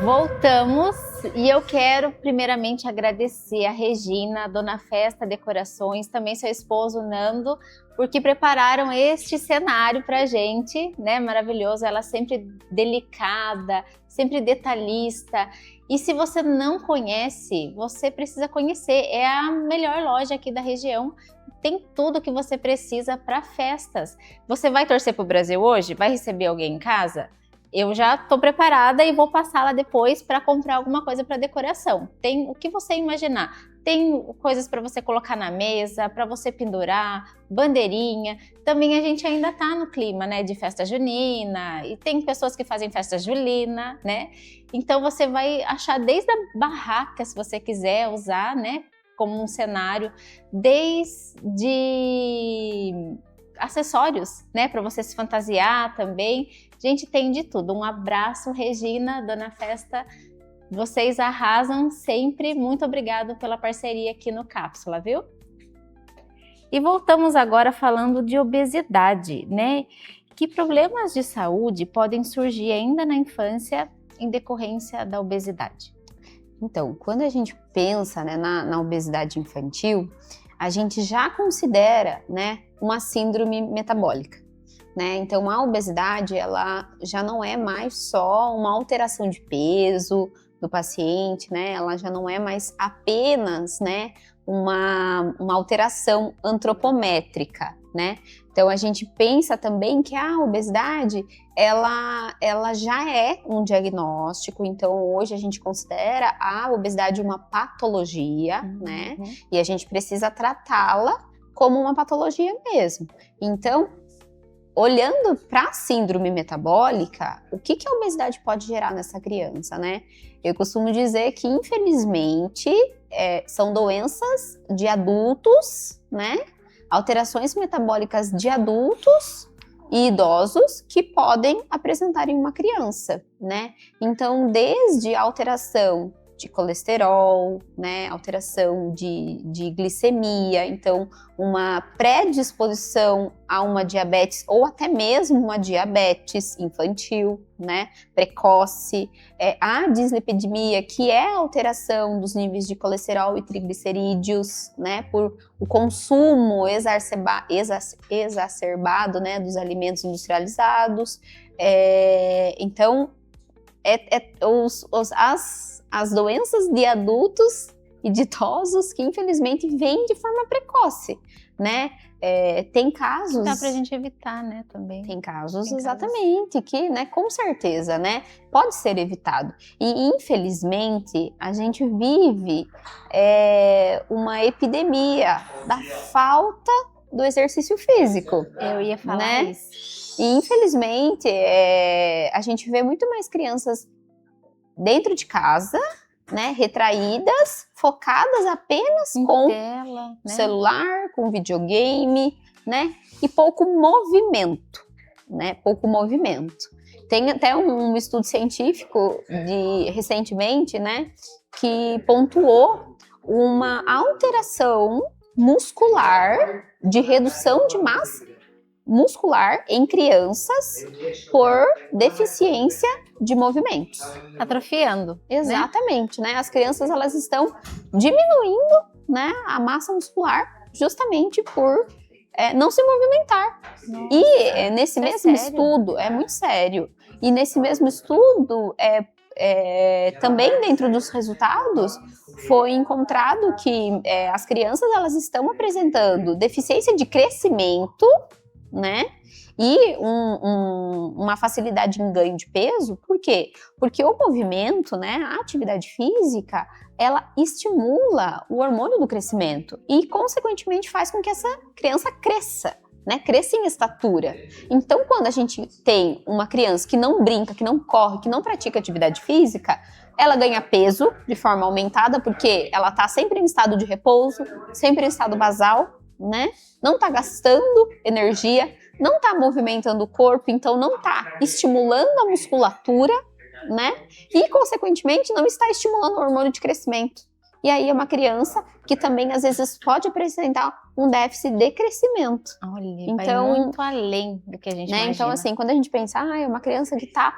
Voltamos e eu quero primeiramente agradecer a Regina, a Dona Festa Decorações, também seu esposo Nando, porque prepararam este cenário pra gente, né? Maravilhoso, ela sempre delicada, sempre detalhista. E se você não conhece, você precisa conhecer, é a melhor loja aqui da região. Tem tudo que você precisa para festas. Você vai torcer pro Brasil hoje? Vai receber alguém em casa? Eu já estou preparada e vou passar lá depois para comprar alguma coisa para decoração. Tem o que você imaginar. Tem coisas para você colocar na mesa, para você pendurar, bandeirinha. Também a gente ainda tá no clima, né, de festa junina, e tem pessoas que fazem festa julina, né? Então você vai achar desde a barraca, se você quiser usar, né, como um cenário, desde acessórios, né, para você se fantasiar também. Gente, tem de tudo. Um abraço, Regina, Dona Festa. Vocês arrasam sempre. Muito obrigada pela parceria aqui no Cápsula, viu? E voltamos agora falando de obesidade, né? Que problemas de saúde podem surgir ainda na infância em decorrência da obesidade? Então, quando a gente pensa, né, na obesidade infantil, a gente já considera, né, uma síndrome metabólica. Né? Então, a obesidade, ela já não é mais só uma alteração de peso do paciente, né? Ela já não é mais apenas, né, uma alteração antropométrica, né? Então a gente pensa também que a obesidade, ela já é um diagnóstico, então hoje a gente considera a obesidade uma patologia, né? E a gente precisa tratá-la como uma patologia mesmo. Então, olhando para a síndrome metabólica, o que a obesidade pode gerar nessa criança, né? Eu costumo dizer que, infelizmente, são doenças de adultos, né? Alterações metabólicas de adultos e idosos que podem apresentar em uma criança, né? Então, desde a alteração de colesterol, né, alteração de glicemia, então uma predisposição a uma diabetes ou até mesmo uma diabetes infantil, né, precoce, a dislipidemia, que é a alteração dos níveis de colesterol e triglicerídeos, né, por o consumo exacerbado, né, dos alimentos industrializados. Então, as doenças de adultos e de idosos que infelizmente vêm de forma precoce, né? Tem casos... Dá pra gente evitar, né, também. Tem casos, exatamente, que, né, com certeza, né, pode ser evitado. E infelizmente a gente vive uma epidemia da falta do exercício físico. Eu ia falar, né, isso. E infelizmente a gente vê muito mais crianças dentro de casa, né, retraídas, focadas apenas com tela, né, celular, com videogame, né, e pouco movimento, né, pouco movimento. Tem até um estudo científico recentemente, né, que pontuou uma alteração muscular de redução de massa muscular em crianças por deficiência de movimentos. Atrofiando. Exatamente, né? As crianças, elas estão diminuindo, né, a massa muscular justamente por não se movimentar. Nossa, e nesse mesmo estudo, é muito sério, e nesse mesmo estudo, também dentro dos resultados, foi encontrado que as crianças, elas estão apresentando deficiência de crescimento, né? E uma facilidade em ganho de peso. Por quê? Porque o movimento, né, a atividade física, ela estimula o hormônio do crescimento e, consequentemente, faz com que essa criança cresça, né? Cresça em estatura. Então, quando a gente tem uma criança que não brinca, que não corre, que não pratica atividade física, ela ganha peso de forma aumentada, porque ela está sempre em estado de repouso, sempre em estado basal, né? Não tá gastando energia, não tá movimentando o corpo, então não tá estimulando a musculatura, né? E, consequentemente, não está estimulando o hormônio de crescimento. E aí é uma criança que também, às vezes, pode apresentar um déficit de crescimento. Olha, então, vai muito além do que a gente imagina. Então, assim, quando a gente pensa, é uma criança que tá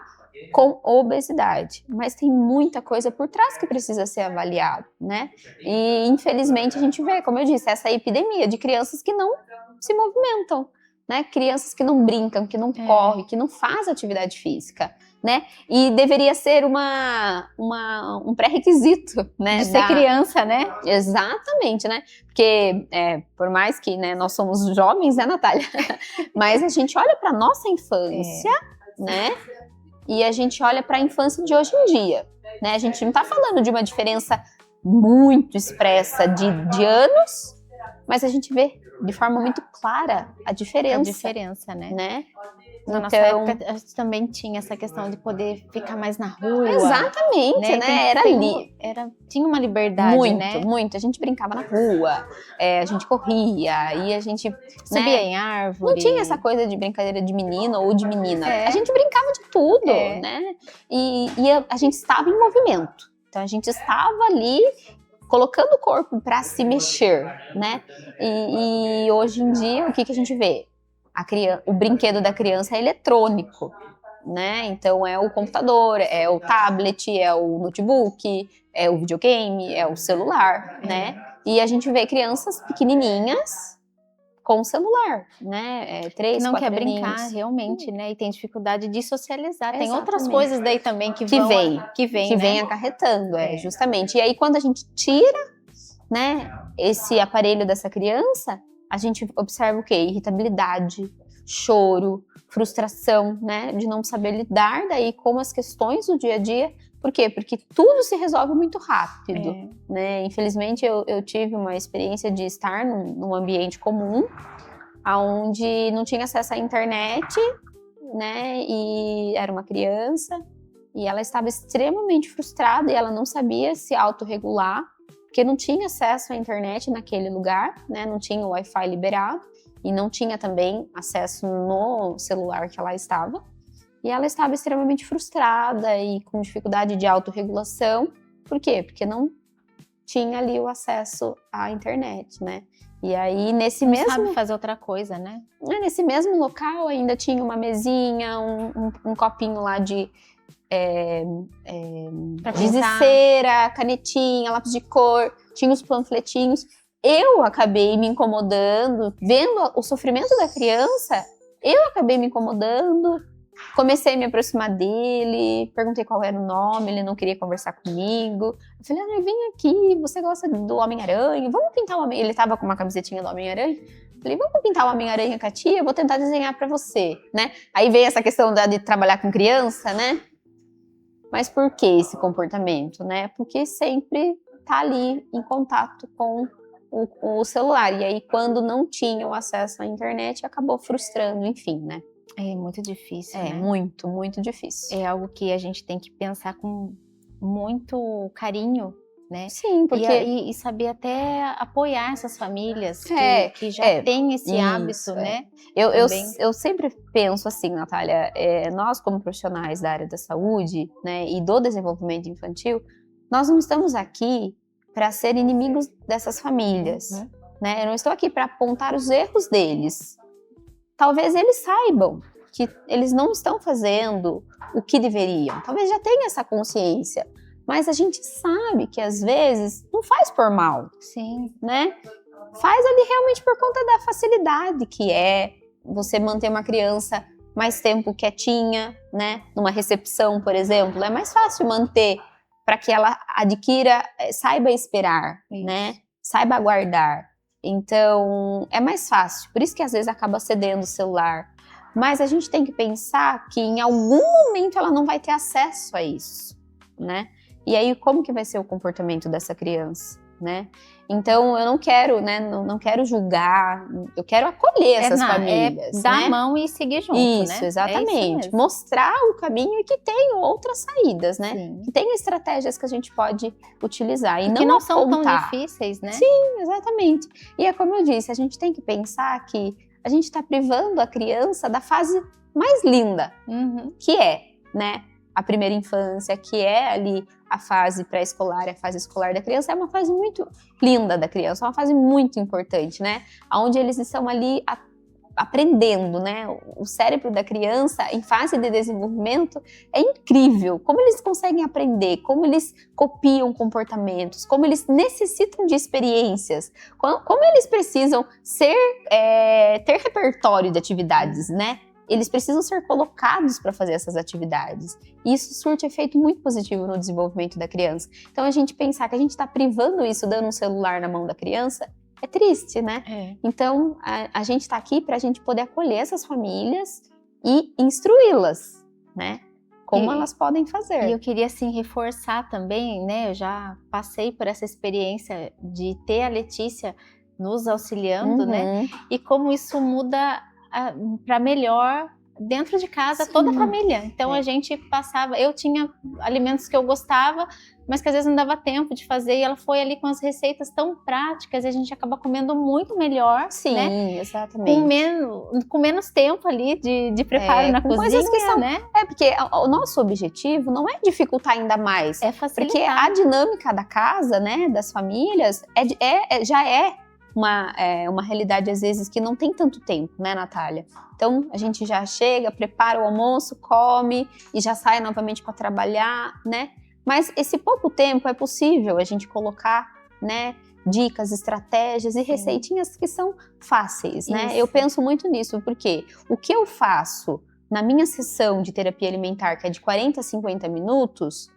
com obesidade, mas tem muita coisa por trás que precisa ser avaliado, né? E, infelizmente, a gente vê, como eu disse, essa epidemia de crianças que não se movimentam, né? Crianças que não brincam, que não correm, que não fazem atividade física, né? E deveria ser um pré-requisito, né? De ser criança, né? Exatamente, né? Porque, por mais que, né, nós somos jovens, né, Natália? Mas a gente olha para nossa infância, né? E a gente olha para a infância de hoje em dia, né? A gente não está falando de uma diferença muito expressa de anos, mas a gente vê de forma muito clara a diferença. A diferença, né? Na nossa Então, época, a gente também tinha essa questão de poder ficar mais na rua. Exatamente, né? Era ali. Tinha uma liberdade, né? Muito. A gente brincava na rua, a gente corria, e a gente subia em árvore. Não tinha essa coisa de brincadeira de menino ou de menina. A gente brincava de tudo, né? E a gente estava em movimento. Então, a gente estava ali colocando o corpo para se mexer, né? E hoje em dia, o que a gente vê? O brinquedo da criança é eletrônico, né? Então é o computador, é o tablet, é o notebook, é o videogame, é o celular, né? E a gente vê crianças pequenininhas com celular, né? 3, não 4 quer aninhos. brincar realmente, né? E tem dificuldade de socializar. Tem outras coisas daí também que vem acarretando, justamente. E aí quando a gente tira, né, esse aparelho dessa criança, a gente observa o quê? Irritabilidade, choro, frustração, né? De não saber lidar daí com as questões do dia a dia. Por quê? Porque tudo se resolve muito rápido, né? Infelizmente, eu tive uma experiência de estar num ambiente comum, onde não tinha acesso à internet, né? E era uma criança, e ela estava extremamente frustrada, e ela não sabia se autorregular, porque não tinha acesso à internet naquele lugar, né? Não tinha o Wi-Fi liberado, e não tinha também acesso no celular que ela estava. E ela estava extremamente frustrada e com dificuldade de autorregulação. Por quê? Porque não tinha ali o acesso à internet, né? E aí, não sabe fazer outra coisa, né? Nesse mesmo local ainda tinha uma mesinha, um copinho lá de giz de cera, canetinha, lápis de cor, tinha os panfletinhos. Eu acabei me incomodando, vendo o sofrimento da criança, eu acabei me incomodando, comecei a me aproximar dele, perguntei qual era o nome, ele não queria conversar comigo. Eu falei, vem aqui, você gosta do Homem-Aranha? Vamos pintar o Homem-Aranha. Ele tava com uma camisetinha do Homem-Aranha. Eu falei, vamos pintar o Homem-Aranha com a tia? Eu vou tentar desenhar pra você, né? Aí veio essa questão de trabalhar com criança, né? Mas por que esse comportamento, né? Porque sempre tá ali em contato com o celular. E aí, quando não tinha o acesso à internet, acabou frustrando, enfim, né? É muito difícil, né? Muito, muito difícil. É algo que a gente tem que pensar com muito carinho, né? Sim, porque... E saber até apoiar essas famílias que já têm esse hábito, né? Eu sempre penso assim, Natália, nós como profissionais da área da saúde, né, e do desenvolvimento infantil, nós não estamos aqui para ser inimigos dessas famílias, né? Eu não estou aqui para apontar os erros deles. Talvez eles saibam que eles não estão fazendo o que deveriam. Talvez já tenham essa consciência. Mas a gente sabe que às vezes não faz por mal. Sim. Né? Faz ali realmente por conta da facilidade que é você manter uma criança mais tempo quietinha, né? Numa recepção, por exemplo. É mais fácil manter para que ela adquira, saiba esperar, né? Saiba aguardar. Então, é mais fácil. Por isso que às vezes acaba cedendo o celular. Mas a gente tem que pensar que em algum momento ela não vai ter acesso a isso, né? E aí, como que vai ser o comportamento dessa criança, né? Então, eu não quero, né? Não quero julgar, eu quero acolher essas famílias. Dar a mão e seguir junto, isso, né? Exatamente. Mostrar o caminho e que tem outras saídas, né? Sim. Que tem estratégias que a gente pode utilizar. E que não são tão difíceis, né? Sim, exatamente. E é como eu disse, a gente tem que pensar que a gente está privando a criança da fase mais linda, que é, né? A primeira infância, que é ali a fase pré-escolar, a fase escolar da criança, é uma fase muito linda da criança, é uma fase muito importante, né? Onde eles estão ali aprendendo, né? O cérebro da criança, em fase de desenvolvimento, é incrível. Como eles conseguem aprender, como eles copiam comportamentos, como eles necessitam de experiências, como eles precisam ter repertório de atividades, né? Eles precisam ser colocados para fazer essas atividades. E isso surte efeito muito positivo no desenvolvimento da criança. Então, a gente pensar que a gente está privando isso, dando um celular na mão da criança, é triste, né? Então, a gente está aqui para a gente poder acolher essas famílias e instruí-las, né? Como elas podem fazer. E eu queria, assim, reforçar também, né? Eu já passei por essa experiência de ter a Letícia nos auxiliando, né? E como isso muda para melhor dentro de casa. Sim. Toda a família. Então a gente passava, eu tinha alimentos que eu gostava, mas que às vezes não dava tempo de fazer, e ela foi ali com as receitas tão práticas e a gente acaba comendo muito melhor. Sim, né? Exatamente. Com menos tempo ali de preparo na cozinha, coisas que são, né? Porque o nosso objetivo não é dificultar ainda mais. É facilitar. Porque a dinâmica da casa, né, das famílias, já é uma realidade, às vezes, que não tem tanto tempo, né, Natália? Então, a gente já chega, prepara o almoço, come e já sai novamente para trabalhar, né? Mas esse pouco tempo é possível a gente colocar, né, dicas, estratégias e receitinhas que são fáceis, né? Isso. Eu penso muito nisso, porque o que eu faço na minha sessão de terapia alimentar, que é de 40 a 50 minutos,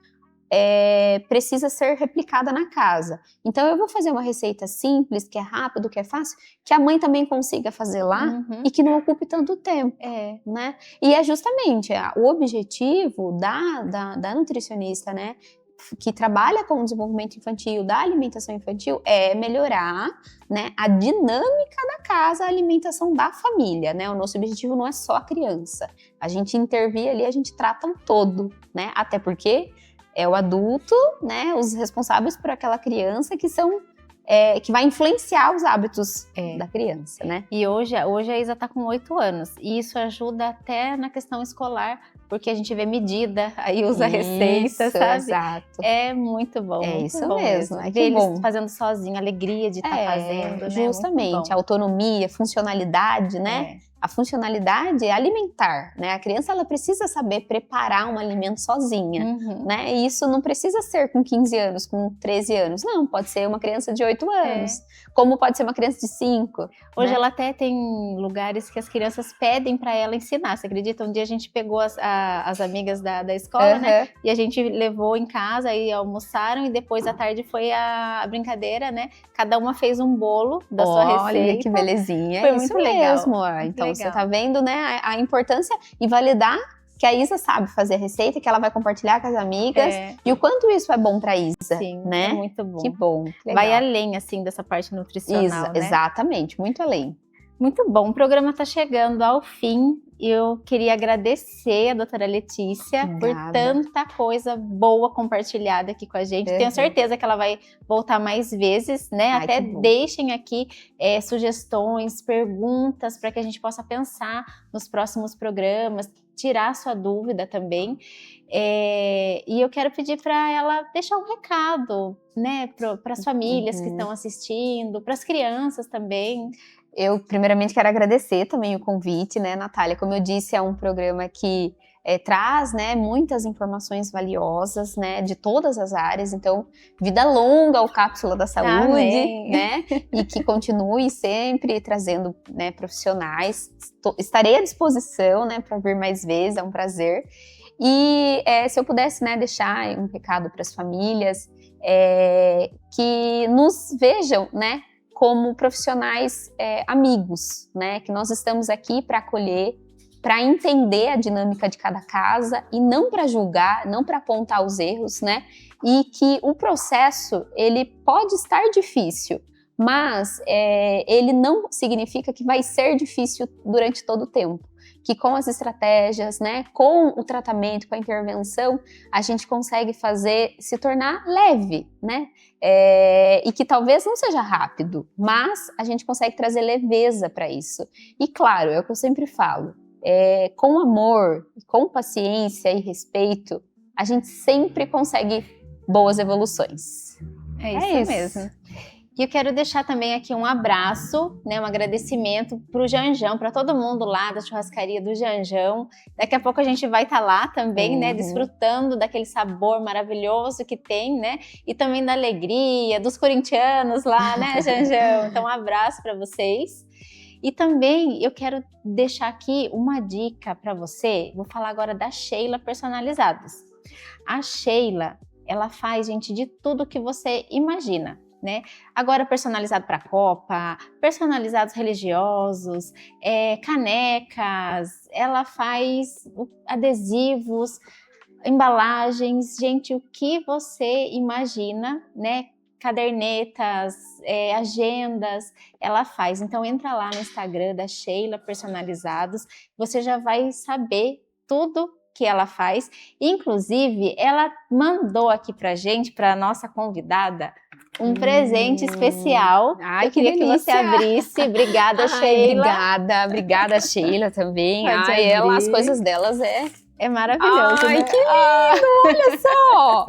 precisa ser replicada na casa. Então eu vou fazer uma receita simples, que é rápido, que é fácil, que a mãe também consiga fazer lá e que não ocupe tanto tempo, né? E é justamente o objetivo da nutricionista, né, que trabalha com o desenvolvimento infantil, da alimentação infantil, é melhorar, né, a dinâmica da casa, a alimentação da família, né? O nosso objetivo não é só a criança. A gente intervir ali, a gente trata um todo, né? Até porque é o adulto, né, os responsáveis por aquela criança que são que vai influenciar os hábitos da criança, né? E hoje a Isa está com 8 anos, e isso ajuda até na questão escolar, porque a gente vê medida, aí usa receita, sabe? Exato. É muito bom. É muito isso bom mesmo. Ver eles fazendo sozinho, a alegria de estar fazendo, né? Justamente, autonomia, funcionalidade, né? A funcionalidade é alimentar, né? A criança, ela precisa saber preparar um alimento sozinha, né? E isso não precisa ser com 15 anos, com 13 anos. Não, pode ser uma criança de 8 anos, como pode ser uma criança de 5. Hoje né? ela até tem lugares que as crianças pedem para ela ensinar. Você acredita? Um dia a gente pegou as amigas da escola, né? E a gente levou em casa e almoçaram, e depois à tarde foi a brincadeira, né? Cada uma fez um bolo da sua receita. Olha que belezinha. Foi muito legal. Mesmo. Então você tá vendo, né, a importância e validar que a Isa sabe fazer a receita, que ela vai compartilhar com as amigas, e o quanto isso é bom pra Isa. Sim, né? é muito bom. Que bom. Legal. Vai além, assim, dessa parte nutricional, né? Exatamente, muito além. Muito bom, o programa está chegando ao fim. Eu queria agradecer a doutora Letícia por tanta coisa boa compartilhada aqui com a gente. Tenho certeza que ela vai voltar mais vezes, né? Até deixem aqui sugestões, perguntas para que a gente possa pensar nos próximos programas, tirar sua dúvida também. E eu quero pedir para ela deixar um recado, né, para as famílias que estão assistindo, para as crianças também. Eu, primeiramente, quero agradecer também o convite, né, Natália? Como eu disse, é um programa que traz, né, muitas informações valiosas, né, de todas as áreas. Então, vida longa ao Cápsula da Saúde, né? E que continue sempre trazendo, né, profissionais. Estarei à disposição, né, para vir mais vezes, é um prazer. E se eu pudesse, né, deixar um recado para as famílias, que nos vejam, né, como profissionais amigos, né? Que nós estamos aqui para acolher, para entender a dinâmica de cada casa e não para julgar, não para apontar os erros, né? E que o processo, ele pode estar difícil, mas ele não significa que vai ser difícil durante todo o tempo. Que com as estratégias, né, com o tratamento, com a intervenção, a gente consegue se tornar leve, né? E que talvez não seja rápido, mas a gente consegue trazer leveza para isso. E claro, é o que eu sempre falo, com amor, com paciência e respeito, a gente sempre consegue boas evoluções. É isso mesmo. E eu quero deixar também aqui um abraço, né, um agradecimento para o Janjão, para todo mundo lá da churrascaria do Janjão. Daqui a pouco a gente vai estar lá também, né, desfrutando daquele sabor maravilhoso que tem, né, e também da alegria dos corintianos lá, né, Janjão? Então, um abraço para vocês. E também eu quero deixar aqui uma dica para você. Vou falar agora da Sheila Personalizados. A Sheila, ela faz, gente, de tudo que você imagina. Né? Agora personalizado para Copa, personalizados religiosos, canecas, ela faz adesivos, embalagens, gente, o que você imagina, né? Cadernetas, agendas, ela faz. Então entra lá no Instagram da Sheila Personalizados, você já vai saber tudo que ela faz. Inclusive, ela mandou aqui pra gente, pra nossa convidada, um presente especial. Ai, eu queria que você abrisse. Obrigada, Sheila. Obrigada, Sheila também. As coisas delas é maravilhoso. Ai, né? Que lindo, olha só.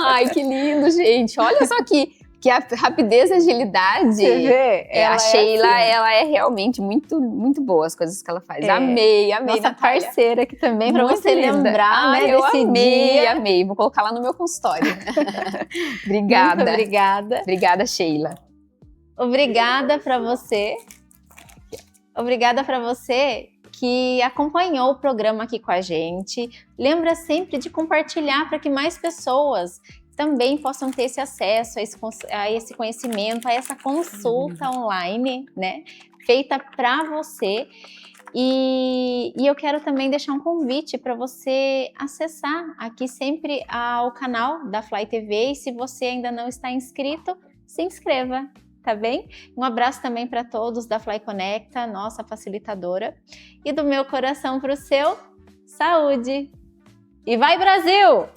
Ai, que lindo, gente. Olha só que a rapidez e agilidade. Você vê? A Sheila, assim. Ela é realmente muito, muito boa as coisas que ela faz. Amei, nossa Natália. Parceira aqui também, para você lembrar, né, eu desse dia. Amei. Vou colocar lá no meu consultório. Obrigada. Muito obrigada. Obrigada, Sheila. Obrigada para você. Obrigada para você que acompanhou o programa aqui com a gente. Lembra sempre de compartilhar para que mais pessoas também possam ter esse acesso a esse conhecimento, a essa consulta online, né? Feita para você. E eu quero também deixar um convite para você acessar aqui sempre o canal da Fly TV, e se você ainda não está inscrito, se inscreva, tá bem? Um abraço também para todos da Fly Conecta, nossa facilitadora, e do meu coração para o seu, saúde! E vai, Brasil!